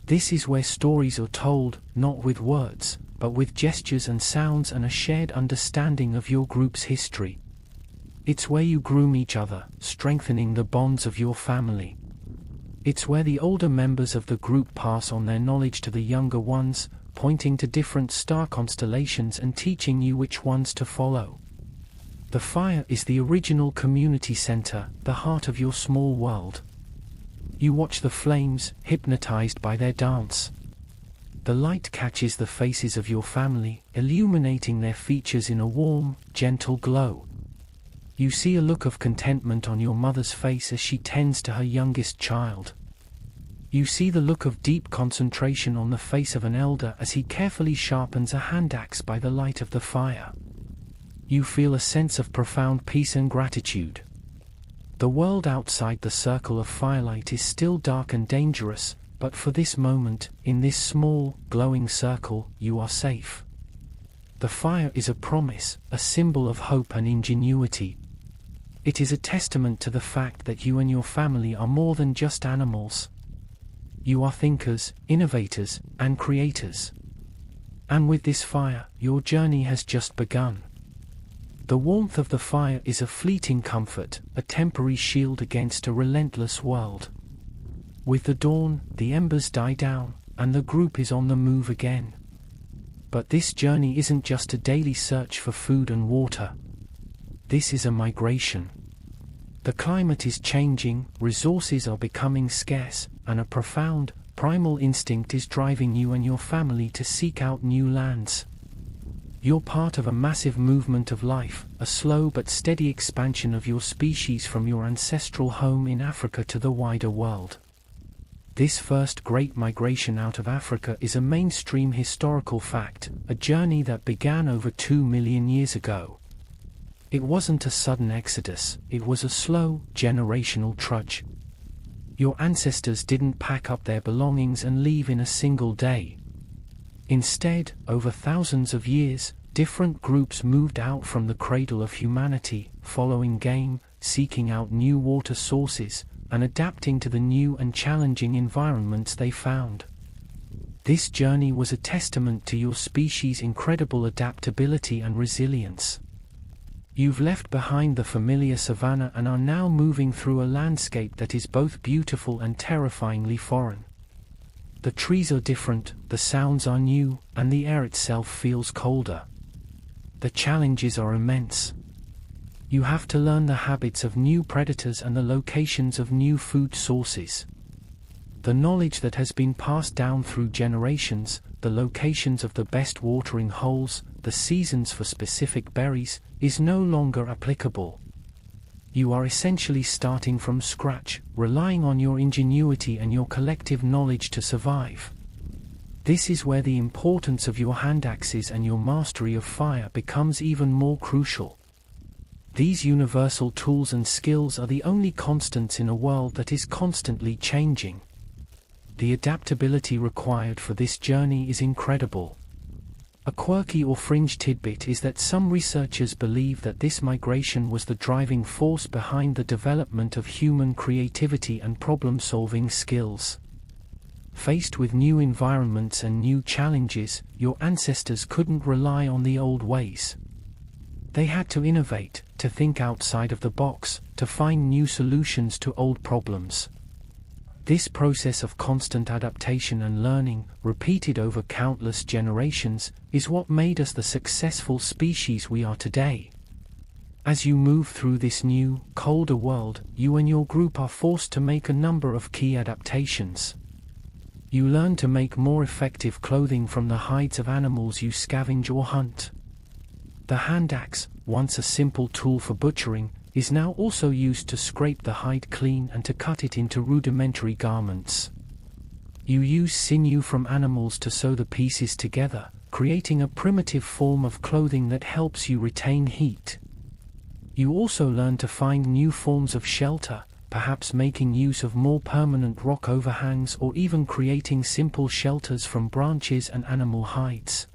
This is where stories are told, not with words, but with gestures and sounds and a shared understanding of your group's history. It's where you groom each other, strengthening the bonds of your family. It's where the older members of the group pass on their knowledge to the younger ones, pointing to different star constellations and teaching you which ones to follow. The fire is the original community center, the heart of your small world. You watch the flames, hypnotized by their dance. The light catches the faces of your family, illuminating their features in a warm, gentle glow. You see a look of contentment on your mother's face as she tends to her youngest child. You see the look of deep concentration on the face of an elder as he carefully sharpens a hand axe by the light of the fire. You feel a sense of profound peace and gratitude. The world outside the circle of firelight is still dark and dangerous, but for this moment, in this small, glowing circle, you are safe. The fire is a promise, a symbol of hope and ingenuity. It is a testament to the fact that you and your family are more than just animals. You are thinkers, innovators, and creators. And with this fire, your journey has just begun. The warmth of the fire is a fleeting comfort, a temporary shield against a relentless world. With the dawn, the embers die down, and the group is on the move again. But this journey isn't just a daily search for food and water. This is a migration. The climate is changing, resources are becoming scarce, and a profound, primal instinct is driving you and your family to seek out new lands. You're part of a massive movement of life, a slow but steady expansion of your species from your ancestral home in Africa to the wider world. This first great migration out of Africa is a mainstream historical fact, a journey that began over 2 million years ago. It wasn't a sudden exodus, it was a slow, generational trudge. Your ancestors didn't pack up their belongings and leave in a single day. Instead, over thousands of years, different groups moved out from the cradle of humanity, following game, seeking out new water sources, and adapting to the new and challenging environments they found. This journey was a testament to your species' incredible adaptability and resilience. You've left behind the familiar savanna and are now moving through a landscape that is both beautiful and terrifyingly foreign. The trees are different, the sounds are new, and the air itself feels colder. The challenges are immense. You have to learn the habits of new predators and the locations of new food sources. The knowledge that has been passed down through generations, the locations of the best watering holes, the seasons for specific berries, is no longer applicable. You are essentially starting from scratch, relying on your ingenuity and your collective knowledge to survive. This is where the importance of your hand axes and your mastery of fire becomes even more crucial. These universal tools and skills are the only constants in a world that is constantly changing. The adaptability required for this journey is incredible. A quirky or fringe tidbit is that some researchers believe that this migration was the driving force behind the development of human creativity and problem-solving skills. Faced with new environments and new challenges, your ancestors couldn't rely on the old ways. They had to innovate, to think outside of the box, to find new solutions to old problems. This process of constant adaptation and learning, repeated over countless generations, is what made us the successful species we are today. As you move through this new, colder world, you and your group are forced to make a number of key adaptations. You learn to make more effective clothing from the hides of animals you scavenge or hunt. The hand axe, once a simple tool for butchering, is now also used to scrape the hide clean and to cut it into rudimentary garments. You use sinew from animals to sew the pieces together, creating a primitive form of clothing that helps you retain heat. You also learn to find new forms of shelter, perhaps making use of more permanent rock overhangs or even creating simple shelters from branches and animal hides.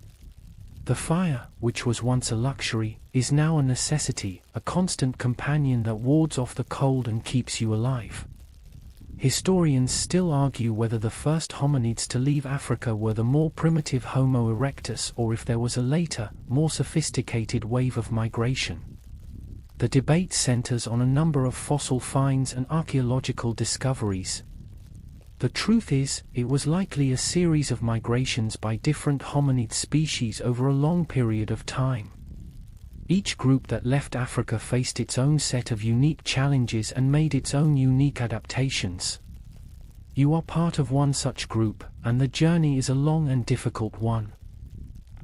The fire, which was once a luxury, is now a necessity, a constant companion that wards off the cold and keeps you alive. Historians still argue whether the first hominids to leave Africa were the more primitive Homo erectus or if there was a later, more sophisticated wave of migration. The debate centers on a number of fossil finds and archaeological discoveries. The truth is, it was likely a series of migrations by different hominid species over a long period of time. Each group that left Africa faced its own set of unique challenges and made its own unique adaptations. You are part of one such group, and the journey is a long and difficult one.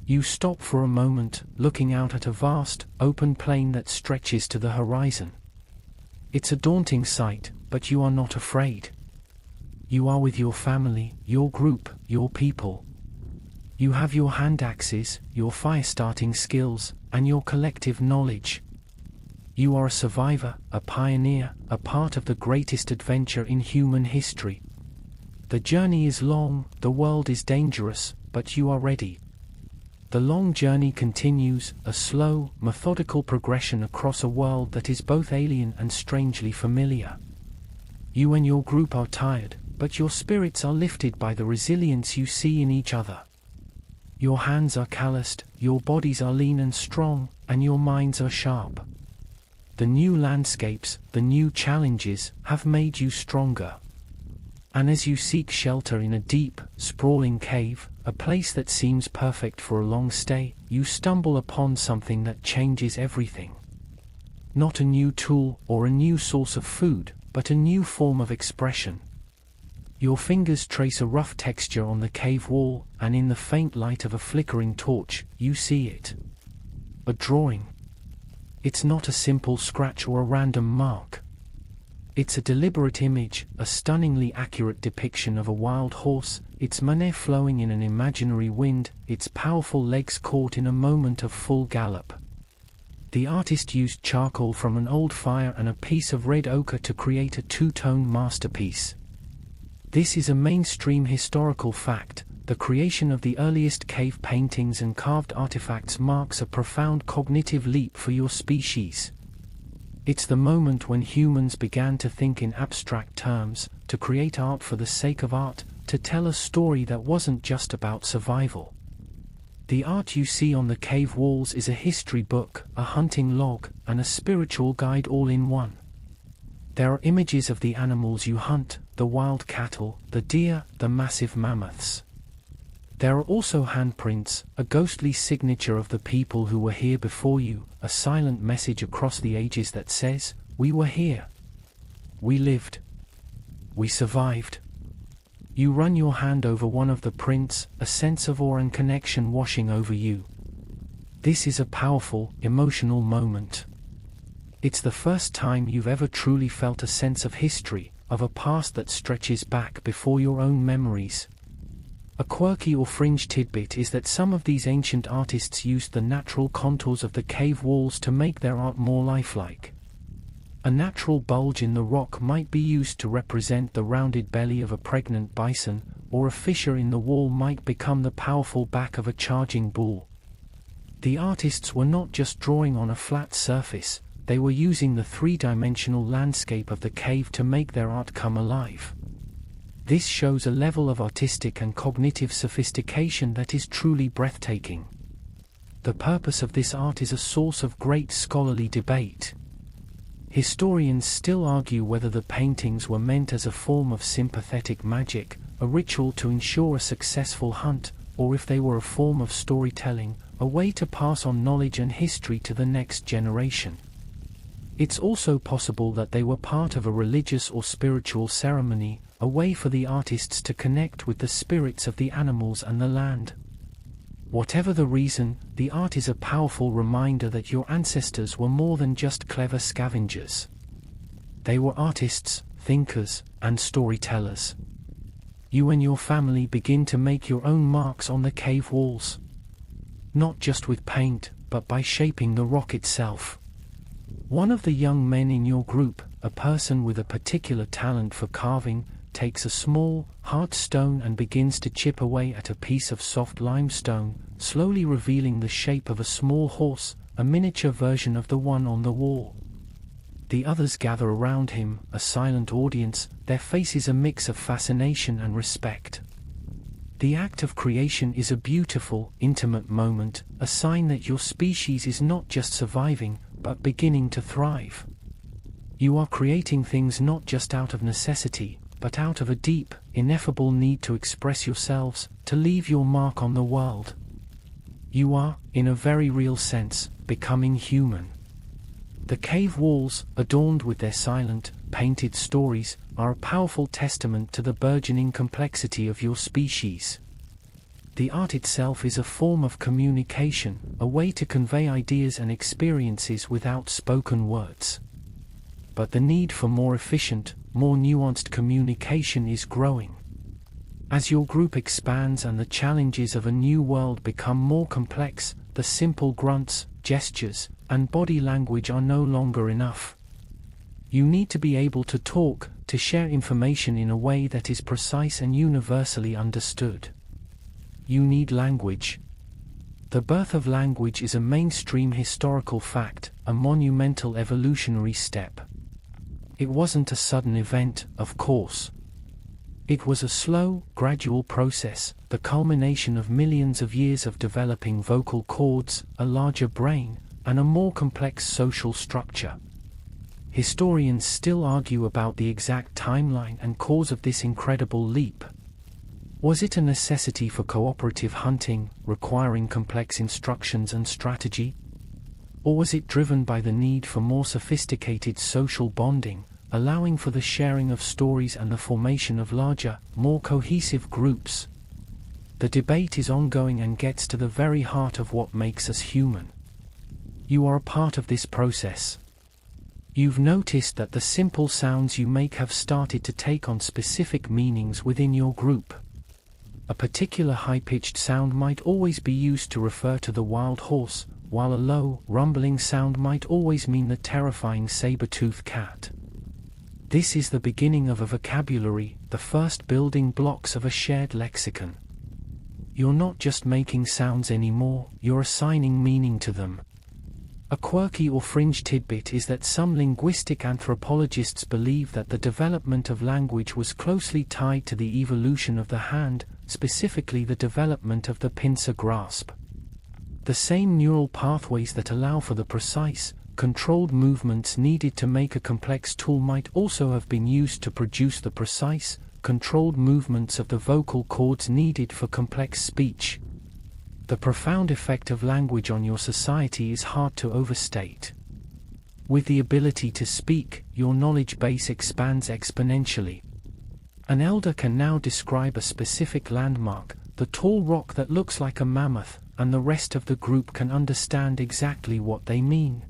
You stop for a moment, looking out at a vast, open plain that stretches to the horizon. It's a daunting sight, but you are not afraid. You are with your family, your group, your people. You have your hand axes, your fire-starting skills, and your collective knowledge. You are a survivor, a pioneer, a part of the greatest adventure in human history. The journey is long, the world is dangerous, but you are ready. The long journey continues, a slow, methodical progression across a world that is both alien and strangely familiar. You and your group are tired, but your spirits are lifted by the resilience you see in each other. Your hands are calloused, your bodies are lean and strong, and your minds are sharp. The new landscapes, the new challenges, have made you stronger. And as you seek shelter in a deep, sprawling cave, a place that seems perfect for a long stay, you stumble upon something that changes everything. Not a new tool or a new source of food, but a new form of expression. Your fingers trace a rough texture on the cave wall, and in the faint light of a flickering torch, you see it. A drawing. It's not a simple scratch or a random mark. It's a deliberate image, a stunningly accurate depiction of a wild horse, its mane flowing in an imaginary wind, its powerful legs caught in a moment of full gallop. The artist used charcoal from an old fire and a piece of red ochre to create a two-tone masterpiece. This is a mainstream historical fact. The creation of the earliest cave paintings and carved artifacts marks a profound cognitive leap for your species. It's the moment when humans began to think in abstract terms, to create art for the sake of art, to tell a story that wasn't just about survival. The art you see on the cave walls is a history book, a hunting log, and a spiritual guide all in one. There are images of the animals you hunt, the wild cattle, the deer, the massive mammoths. There are also handprints, a ghostly signature of the people who were here before you, a silent message across the ages that says, "We were here. We lived. We survived." You run your hand over one of the prints, a sense of awe and connection washing over you. This is a powerful, emotional moment. It's the first time you've ever truly felt a sense of history, of a past that stretches back before your own memories. A quirky or fringe tidbit is that some of these ancient artists used the natural contours of the cave walls to make their art more lifelike. A natural bulge in the rock might be used to represent the rounded belly of a pregnant bison, or a fissure in the wall might become the powerful back of a charging bull. The artists were not just drawing on a flat surface, they were using the three-dimensional landscape of the cave to make their art come alive. This shows a level of artistic and cognitive sophistication that is truly breathtaking. The purpose of this art is a source of great scholarly debate. Historians still argue whether the paintings were meant as a form of sympathetic magic, a ritual to ensure a successful hunt, or if they were a form of storytelling, a way to pass on knowledge and history to the next generation. It's also possible that they were part of a religious or spiritual ceremony, a way for the artists to connect with the spirits of the animals and the land. Whatever the reason, the art is a powerful reminder that your ancestors were more than just clever scavengers. They were artists, thinkers, and storytellers. You and your family begin to make your own marks on the cave walls. Not just with paint, but by shaping the rock itself. One of the young men in your group, a person with a particular talent for carving, takes a small, hard stone and begins to chip away at a piece of soft limestone, slowly revealing the shape of a small horse, a miniature version of the one on the wall. The others gather around him, a silent audience, their faces a mix of fascination and respect. The act of creation is a beautiful, intimate moment, a sign that your species is not just surviving, but beginning to thrive. You are creating things not just out of necessity, but out of a deep, ineffable need to express yourselves, to leave your mark on the world. You are, in a very real sense, becoming human. The cave walls, adorned with their silent, painted stories, are a powerful testament to the burgeoning complexity of your species. The art itself is a form of communication, a way to convey ideas and experiences without spoken words. But the need for more efficient, more nuanced communication is growing. As your group expands and the challenges of a new world become more complex, the simple grunts, gestures, and body language are no longer enough. You need to be able to talk, to share information in a way that is precise and universally understood. You need language. The birth of language is a mainstream historical fact, a monumental evolutionary step. It wasn't a sudden event, of course. It was a slow, gradual process, the culmination of millions of years of developing vocal cords, a larger brain, and a more complex social structure. Historians still argue about the exact timeline and cause of this incredible leap. Was it a necessity for cooperative hunting, requiring complex instructions and strategy? Or was it driven by the need for more sophisticated social bonding, allowing for the sharing of stories and the formation of larger, more cohesive groups? The debate is ongoing and gets to the very heart of what makes us human. You are a part of this process. You've noticed that the simple sounds you make have started to take on specific meanings within your group. A particular high-pitched sound might always be used to refer to the wild horse, while a low, rumbling sound might always mean the terrifying saber-toothed cat. This is the beginning of a vocabulary, the first building blocks of a shared lexicon. You're not just making sounds anymore, you're assigning meaning to them. A quirky or fringe tidbit is that some linguistic anthropologists believe that the development of language was closely tied to the evolution of the hand, specifically the development of the pincer grasp. The same neural pathways that allow for the precise, controlled movements needed to make a complex tool might also have been used to produce the precise, controlled movements of the vocal cords needed for complex speech. The profound effect of language on your society is hard to overstate. With the ability to speak, your knowledge base expands exponentially. An elder can now describe a specific landmark, the tall rock that looks like a mammoth, and the rest of the group can understand exactly what they mean.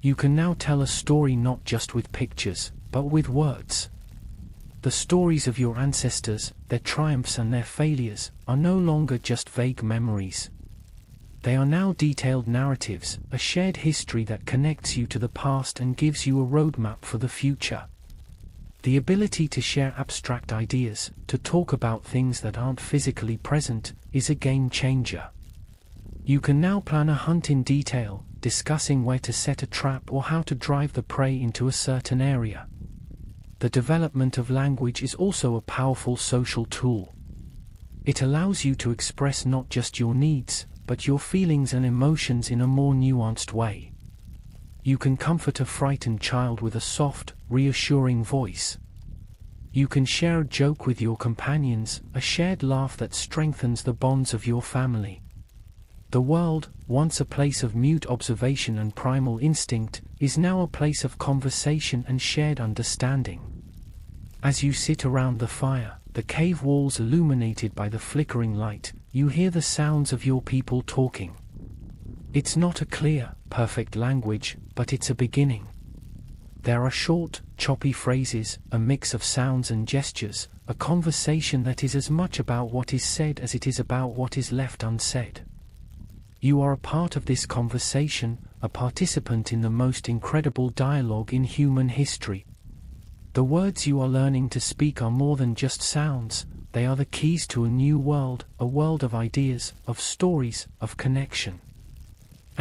You can now tell a story not just with pictures, but with words. The stories of your ancestors, their triumphs and their failures, are no longer just vague memories. They are now detailed narratives, a shared history that connects you to the past and gives you a roadmap for the future. The ability to share abstract ideas, to talk about things that aren't physically present, is a game changer. You can now plan a hunt in detail, discussing where to set a trap or how to drive the prey into a certain area. The development of language is also a powerful social tool. It allows you to express not just your needs, but your feelings and emotions in a more nuanced way. You can comfort a frightened child with a soft, reassuring voice. You can share a joke with your companions, a shared laugh that strengthens the bonds of your family. The world, once a place of mute observation and primal instinct, is now a place of conversation and shared understanding. As you sit around the fire, the cave walls illuminated by the flickering light, you hear the sounds of your people talking. It's not a clear, perfect language, but it's a beginning. There are short, choppy phrases, a mix of sounds and gestures, a conversation that is as much about what is said as it is about what is left unsaid. You are a part of this conversation, a participant in the most incredible dialogue in human history. The words you are learning to speak are more than just sounds, they are the keys to a new world, a world of ideas, of stories, of connection.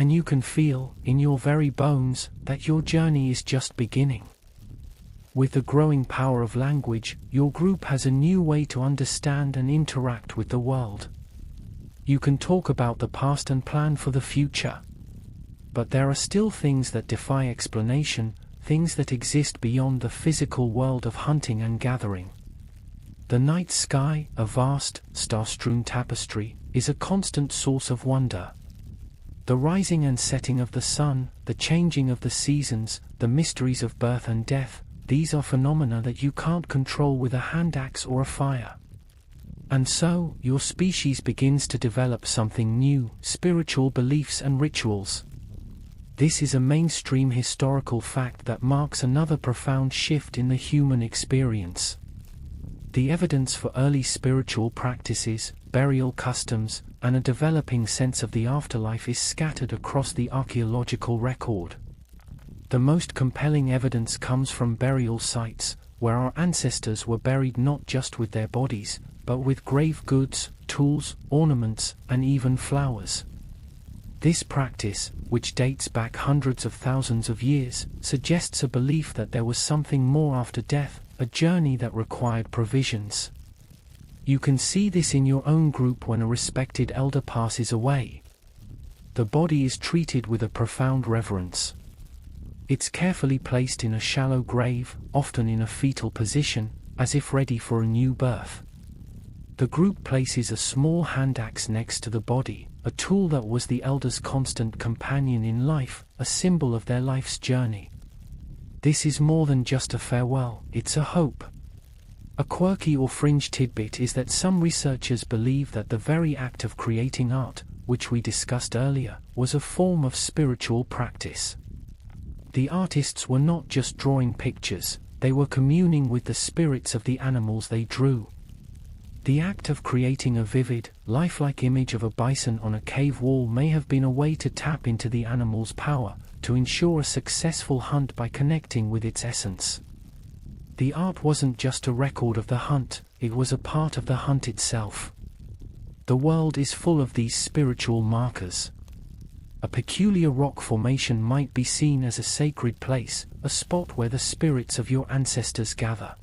And you can feel, in your very bones, that your journey is just beginning. With the growing power of language, your group has a new way to understand and interact with the world. You can talk about the past and plan for the future. But there are still things that defy explanation, things that exist beyond the physical world of hunting and gathering. The night sky, a vast, star-strewn tapestry, is a constant source of wonder. The rising and setting of the sun, the changing of the seasons, the mysteries of birth and death, these are phenomena that you can't control with a hand axe or a fire. And so, your species begins to develop something new, spiritual beliefs and rituals. This is a mainstream historical fact that marks another profound shift in the human experience. The evidence for early spiritual practices, burial customs, and a developing sense of the afterlife is scattered across the archaeological record. The most compelling evidence comes from burial sites, where our ancestors were buried not just with their bodies, but with grave goods, tools, ornaments, and even flowers. This practice, which dates back hundreds of thousands of years, suggests a belief that there was something more after death, a journey that required provisions. You can see this in your own group when a respected elder passes away. The body is treated with a profound reverence. It's carefully placed in a shallow grave, often in a fetal position, as if ready for a new birth. The group places a small hand axe next to the body, a tool that was the elder's constant companion in life, a symbol of their life's journey. This is more than just a farewell, it's a hope. A quirky or fringe tidbit is that some researchers believe that the very act of creating art, which we discussed earlier, was a form of spiritual practice. The artists were not just drawing pictures, they were communing with the spirits of the animals they drew. The act of creating a vivid, lifelike image of a bison on a cave wall may have been a way to tap into the animal's power, to ensure a successful hunt by connecting with its essence. The art wasn't just a record of the hunt, it was a part of the hunt itself. The world is full of these spiritual markers. A peculiar rock formation might be seen as a sacred place, a spot where the spirits of your ancestors gather.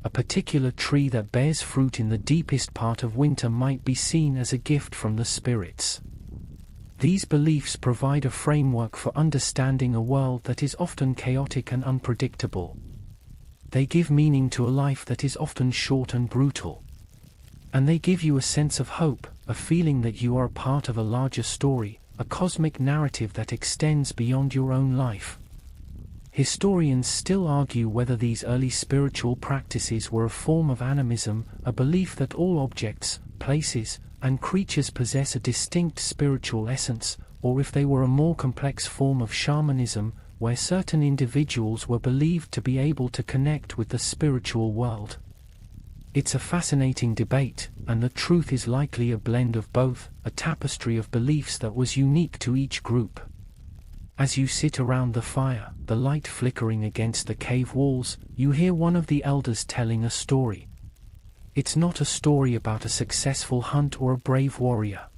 A particular tree that bears fruit in the deepest part of winter might be seen as a gift from the spirits. These beliefs provide a framework for understanding a world that is often chaotic and unpredictable. They give meaning to a life that is often short and brutal. And they give you a sense of hope, a feeling that you are a part of a larger story, a cosmic narrative that extends beyond your own life. Historians still argue whether these early spiritual practices were a form of animism, a belief that all objects, places, and creatures possess a distinct spiritual essence, or if they were a more complex form of shamanism, where certain individuals were believed to be able to connect with the spiritual world. It's a fascinating debate, and the truth is likely a blend of both, a tapestry of beliefs that was unique to each group. As you sit around the fire, the light flickering against the cave walls, you hear one of the elders telling a story. It's not a story about a successful hunt or a brave warrior.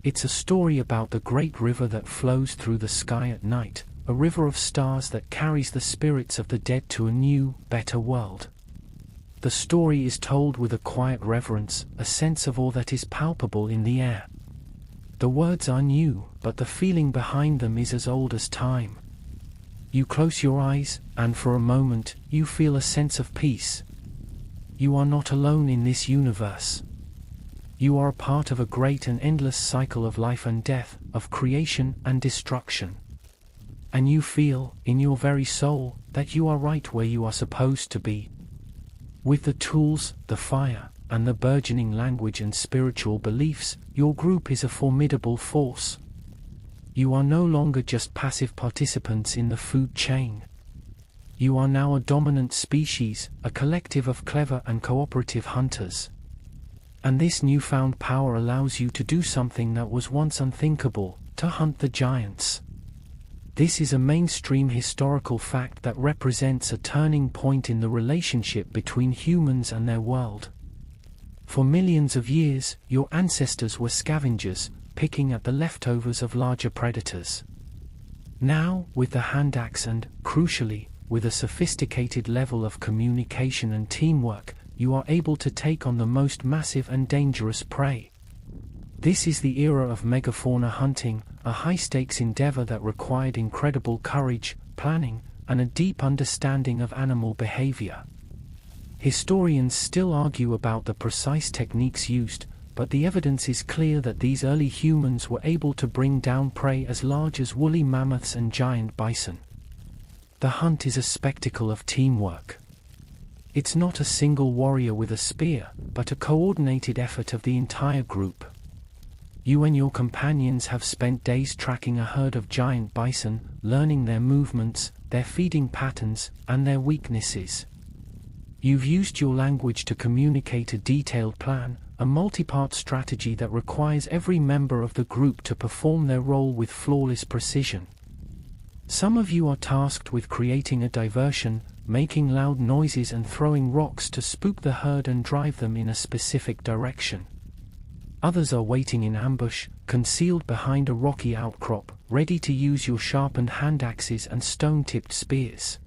It's a story about the great river that flows through the sky at night, a river of stars that carries the spirits of the dead to a new, better world. The story is told with a quiet reverence, a sense of awe that is palpable in the air. The words are new, but the feeling behind them is as old as time. You close your eyes, and for a moment, you feel a sense of peace. You are not alone in this universe. You are a part of a great and endless cycle of life and death, of creation and destruction. And you feel, in your very soul, that you are right where you are supposed to be. With the tools, the fire, and the burgeoning language and spiritual beliefs, your group is a formidable force. You are no longer just passive participants in the food chain. You are now a dominant species, a collective of clever and cooperative hunters. And this newfound power allows you to do something that was once unthinkable, to hunt the giants. This is a mainstream historical fact that represents a turning point in the relationship between humans and their world. For millions of years, your ancestors were scavengers, picking at the leftovers of larger predators. Now, with the hand axe and, crucially, with a sophisticated level of communication and teamwork, you are able to take on the most massive and dangerous prey. This is the era of megafauna hunting, a high-stakes endeavor that required incredible courage, planning, and a deep understanding of animal behavior. Historians still argue about the precise techniques used, but the evidence is clear that these early humans were able to bring down prey as large as woolly mammoths and giant bison. The hunt is a spectacle of teamwork. It's not a single warrior with a spear, but a coordinated effort of the entire group. You and your companions have spent days tracking a herd of giant bison, learning their movements, their feeding patterns, and their weaknesses. You've used your language to communicate a detailed plan, a multi-part strategy that requires every member of the group to perform their role with flawless precision. Some of you are tasked with creating a diversion, making loud noises and throwing rocks to spook the herd and drive them in a specific direction. Others are waiting in ambush, concealed behind a rocky outcrop, ready to use your sharpened hand axes and stone-tipped spears.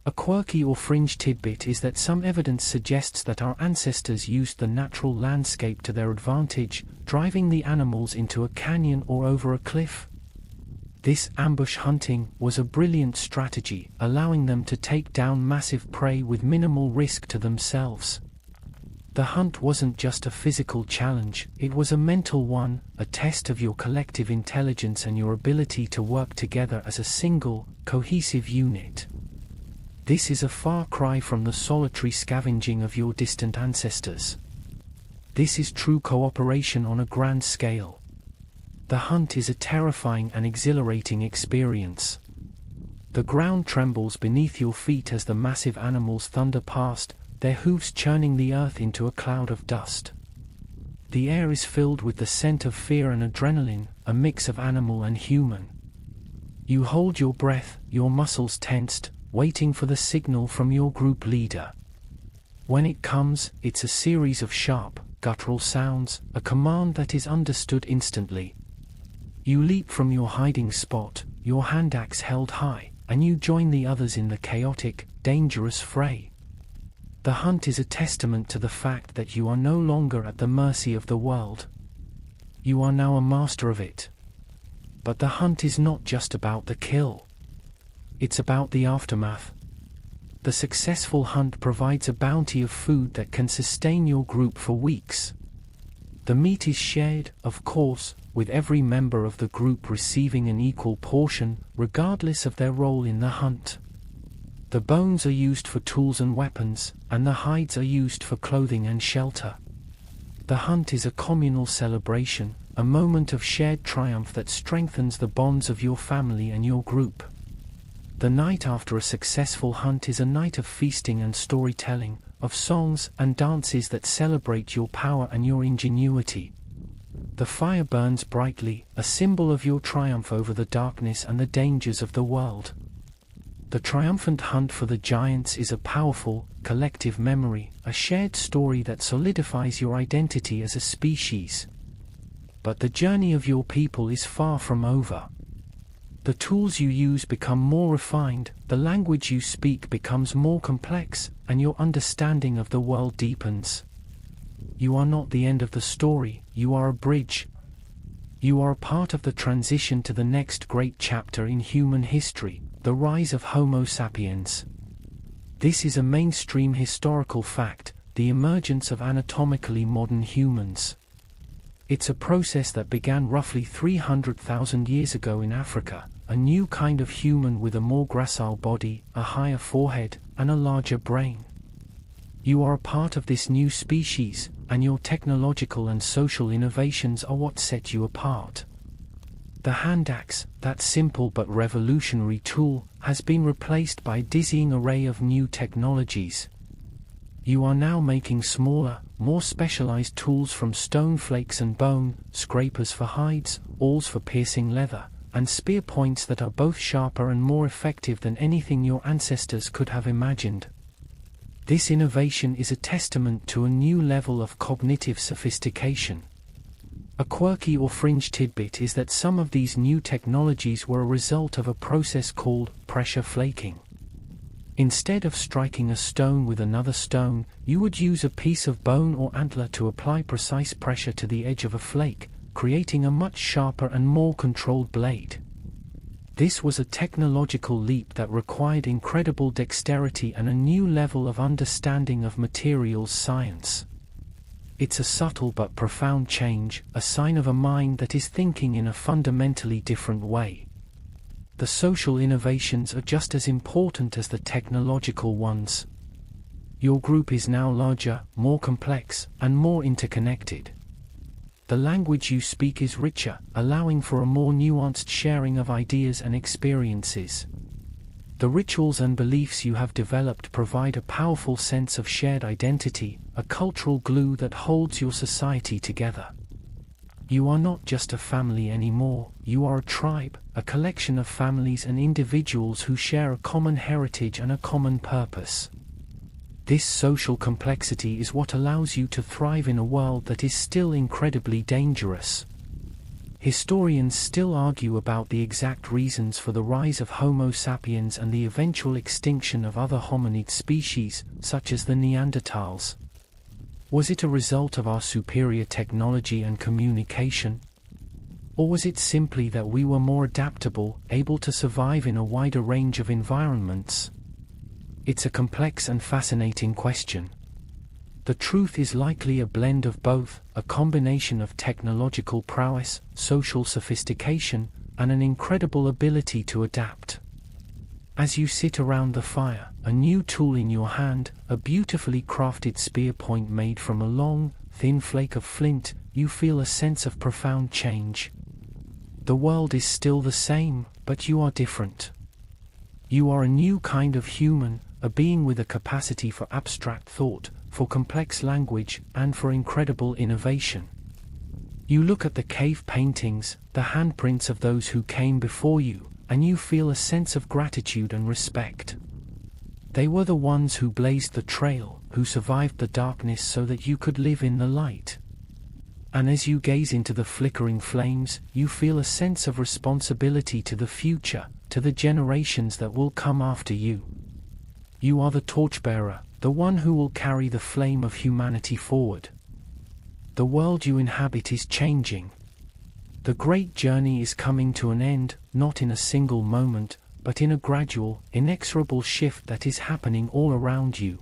A quirky or fringe tidbit is that some evidence suggests that our ancestors used the natural landscape to their advantage, driving the animals into a canyon or over a cliff. This ambush hunting was a brilliant strategy, allowing them to take down massive prey with minimal risk to themselves. The hunt wasn't just a physical challenge, it was a mental one, a test of your collective intelligence and your ability to work together as a single, cohesive unit. This is a far cry from the solitary scavenging of your distant ancestors. This is true cooperation on a grand scale. The hunt is a terrifying and exhilarating experience. The ground trembles beneath your feet as the massive animals thunder past, their hooves churning the earth into a cloud of dust. The air is filled with the scent of fear and adrenaline, a mix of animal and human. You hold your breath, your muscles tensed, waiting for the signal from your group leader. When it comes, it's a series of sharp, guttural sounds, a command that is understood instantly. You leap from your hiding spot, your hand axe held high, and you join the others in the chaotic, dangerous fray. The hunt is a testament to the fact that you are no longer at the mercy of the world. You are now a master of it. But the hunt is not just about the kill. It's about the aftermath. The successful hunt provides a bounty of food that can sustain your group for weeks. The meat is shared, of course, with every member of the group receiving an equal portion, regardless of their role in the hunt. The bones are used for tools and weapons, and the hides are used for clothing and shelter. The hunt is a communal celebration, a moment of shared triumph that strengthens the bonds of your family and your group. The night after a successful hunt is a night of feasting and storytelling, of songs and dances that celebrate your power and your ingenuity. The fire burns brightly, a symbol of your triumph over the darkness and the dangers of the world. The triumphant hunt for the giants is a powerful, collective memory, a shared story that solidifies your identity as a species. But the journey of your people is far from over. The tools you use become more refined, the language you speak becomes more complex, and your understanding of the world deepens. You are not the end of the story, you are a bridge. You are a part of the transition to the next great chapter in human history, the rise of Homo sapiens. This is a mainstream historical fact, the emergence of anatomically modern humans. It's a process that began roughly 300,000 years ago in Africa, a new kind of human with a more gracile body, a higher forehead, and a larger brain. You are a part of this new species, and your technological and social innovations are what set you apart. The hand axe, that simple but revolutionary tool, has been replaced by a dizzying array of new technologies. You are now making smaller, more specialized tools from stone flakes and bone, scrapers for hides, awls for piercing leather, and spear points that are both sharper and more effective than anything your ancestors could have imagined. This innovation is a testament to a new level of cognitive sophistication. A quirky or fringe tidbit is that some of these new technologies were a result of a process called pressure flaking. Instead of striking a stone with another stone, you would use a piece of bone or antler to apply precise pressure to the edge of a flake, creating a much sharper and more controlled blade. This was a technological leap that required incredible dexterity and a new level of understanding of materials science. It's a subtle but profound change, a sign of a mind that is thinking in a fundamentally different way. The social innovations are just as important as the technological ones. Your group is now larger, more complex, and more interconnected. The language you speak is richer, allowing for a more nuanced sharing of ideas and experiences. The rituals and beliefs you have developed provide a powerful sense of shared identity, a cultural glue that holds your society together. You are not just a family anymore, you are a tribe, a collection of families and individuals who share a common heritage and a common purpose. This social complexity is what allows you to thrive in a world that is still incredibly dangerous. Historians still argue about the exact reasons for the rise of Homo sapiens and the eventual extinction of other hominid species, such as the Neanderthals. Was it a result of our superior technology and communication? Or was it simply that we were more adaptable, able to survive in a wider range of environments? It's a complex and fascinating question. The truth is likely a blend of both, a combination of technological prowess, social sophistication, and an incredible ability to adapt. As you sit around the fire, a new tool in your hand, a beautifully crafted spear point made from a long, thin flake of flint, you feel a sense of profound change. The world is still the same, but you are different. You are a new kind of human, a being with a capacity for abstract thought, for complex language, and for incredible innovation. You look at the cave paintings, the handprints of those who came before you, and you feel a sense of gratitude and respect. They were the ones who blazed the trail, who survived the darkness so that you could live in the light. And as you gaze into the flickering flames, you feel a sense of responsibility to the future, to the generations that will come after you. You are the torchbearer, the one who will carry the flame of humanity forward. The world you inhabit is changing. The great journey is coming to an end, not in a single moment, but in a gradual, inexorable shift that is happening all around you.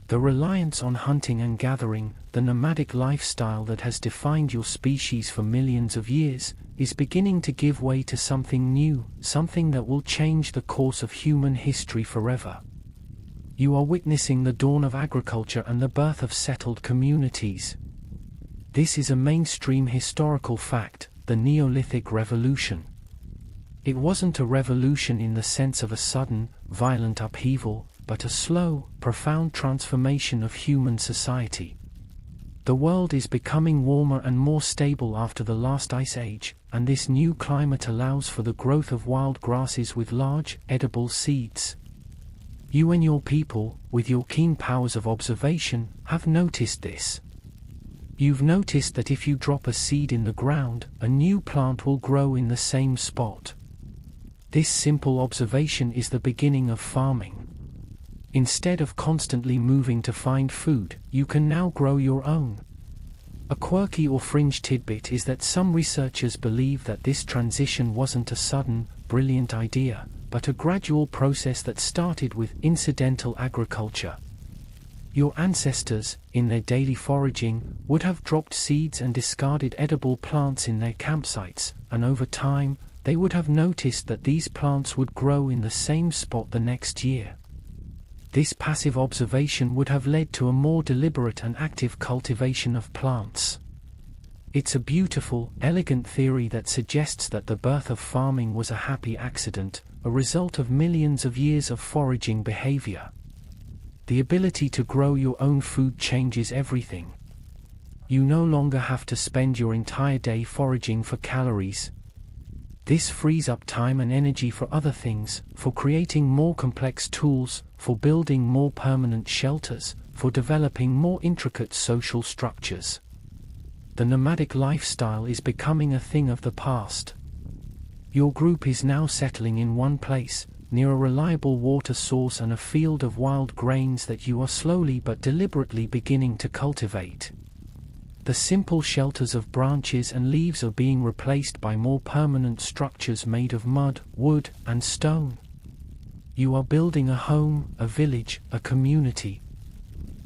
The reliance on hunting and gathering, the nomadic lifestyle that has defined your species for millions of years, is beginning to give way to something new, something that will change the course of human history forever. You are witnessing the dawn of agriculture and the birth of settled communities. This is a mainstream historical fact, the Neolithic Revolution. It wasn't a revolution in the sense of a sudden, violent upheaval, but a slow, profound transformation of human society. The world is becoming warmer and more stable after the last ice age, and this new climate allows for the growth of wild grasses with large, edible seeds. You and your people, with your keen powers of observation, have noticed this. You've noticed that if you drop a seed in the ground, a new plant will grow in the same spot. This simple observation is the beginning of farming. Instead of constantly moving to find food, you can now grow your own. A quirky or fringe tidbit is that some researchers believe that this transition wasn't a sudden, brilliant idea, but a gradual process that started with incidental agriculture. Your ancestors, in their daily foraging, would have dropped seeds and discarded edible plants in their campsites, and over time, they would have noticed that these plants would grow in the same spot the next year. This passive observation would have led to a more deliberate and active cultivation of plants. It's a beautiful, elegant theory that suggests that the birth of farming was a happy accident, a result of millions of years of foraging behavior. The ability to grow your own food changes everything. You no longer have to spend your entire day foraging for calories. This frees up time and energy for other things, for creating more complex tools, for building more permanent shelters, for developing more intricate social structures. The nomadic lifestyle is becoming a thing of the past. Your group is now settling in one place, near a reliable water source and a field of wild grains that you are slowly but deliberately beginning to cultivate. The simple shelters of branches and leaves are being replaced by more permanent structures made of mud, wood, and stone. You are building a home, a village, a community.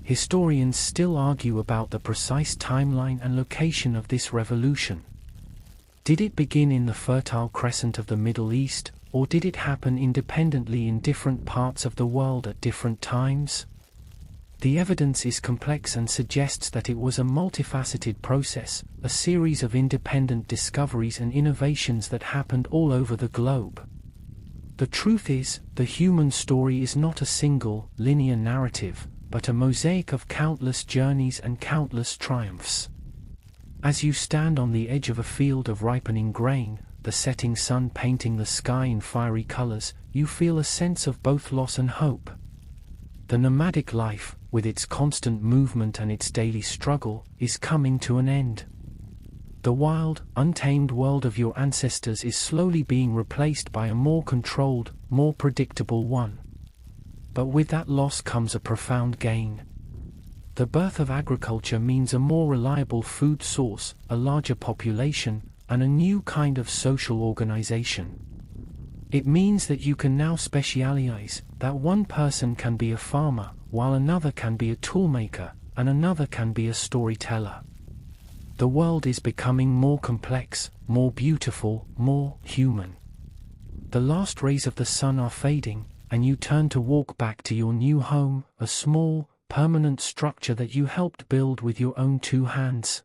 Historians still argue about the precise timeline and location of this revolution. Did it begin in the Fertile Crescent of the Middle East, or did it happen independently in different parts of the world at different times? The evidence is complex and suggests that it was a multifaceted process, a series of independent discoveries and innovations that happened all over the globe. The truth is, the human story is not a single, linear narrative, but a mosaic of countless journeys and countless triumphs. As you stand on the edge of a field of ripening grain, the setting sun painting the sky in fiery colors, you feel a sense of both loss and hope. The nomadic life, with its constant movement and its daily struggle, is coming to an end. The wild, untamed world of your ancestors is slowly being replaced by a more controlled, more predictable one. But with that loss comes a profound gain. The birth of agriculture means a more reliable food source, a larger population, and a new kind of social organization. It means that you can now specialize, that one person can be a farmer, while another can be a toolmaker, and another can be a storyteller. The world is becoming more complex, more beautiful, more human. The last rays of the sun are fading, and you turn to walk back to your new home, a small, permanent structure that you helped build with your own two hands.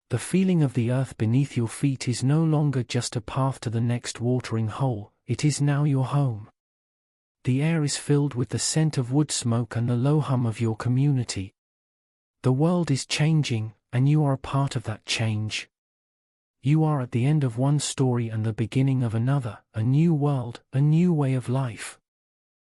The feeling of the earth beneath your feet is no longer just a path to the next watering hole, it is now your home. The air is filled with the scent of wood smoke and the low hum of your community. The world is changing, and you are a part of that change. You are at the end of one story and the beginning of another, a new world, a new way of life.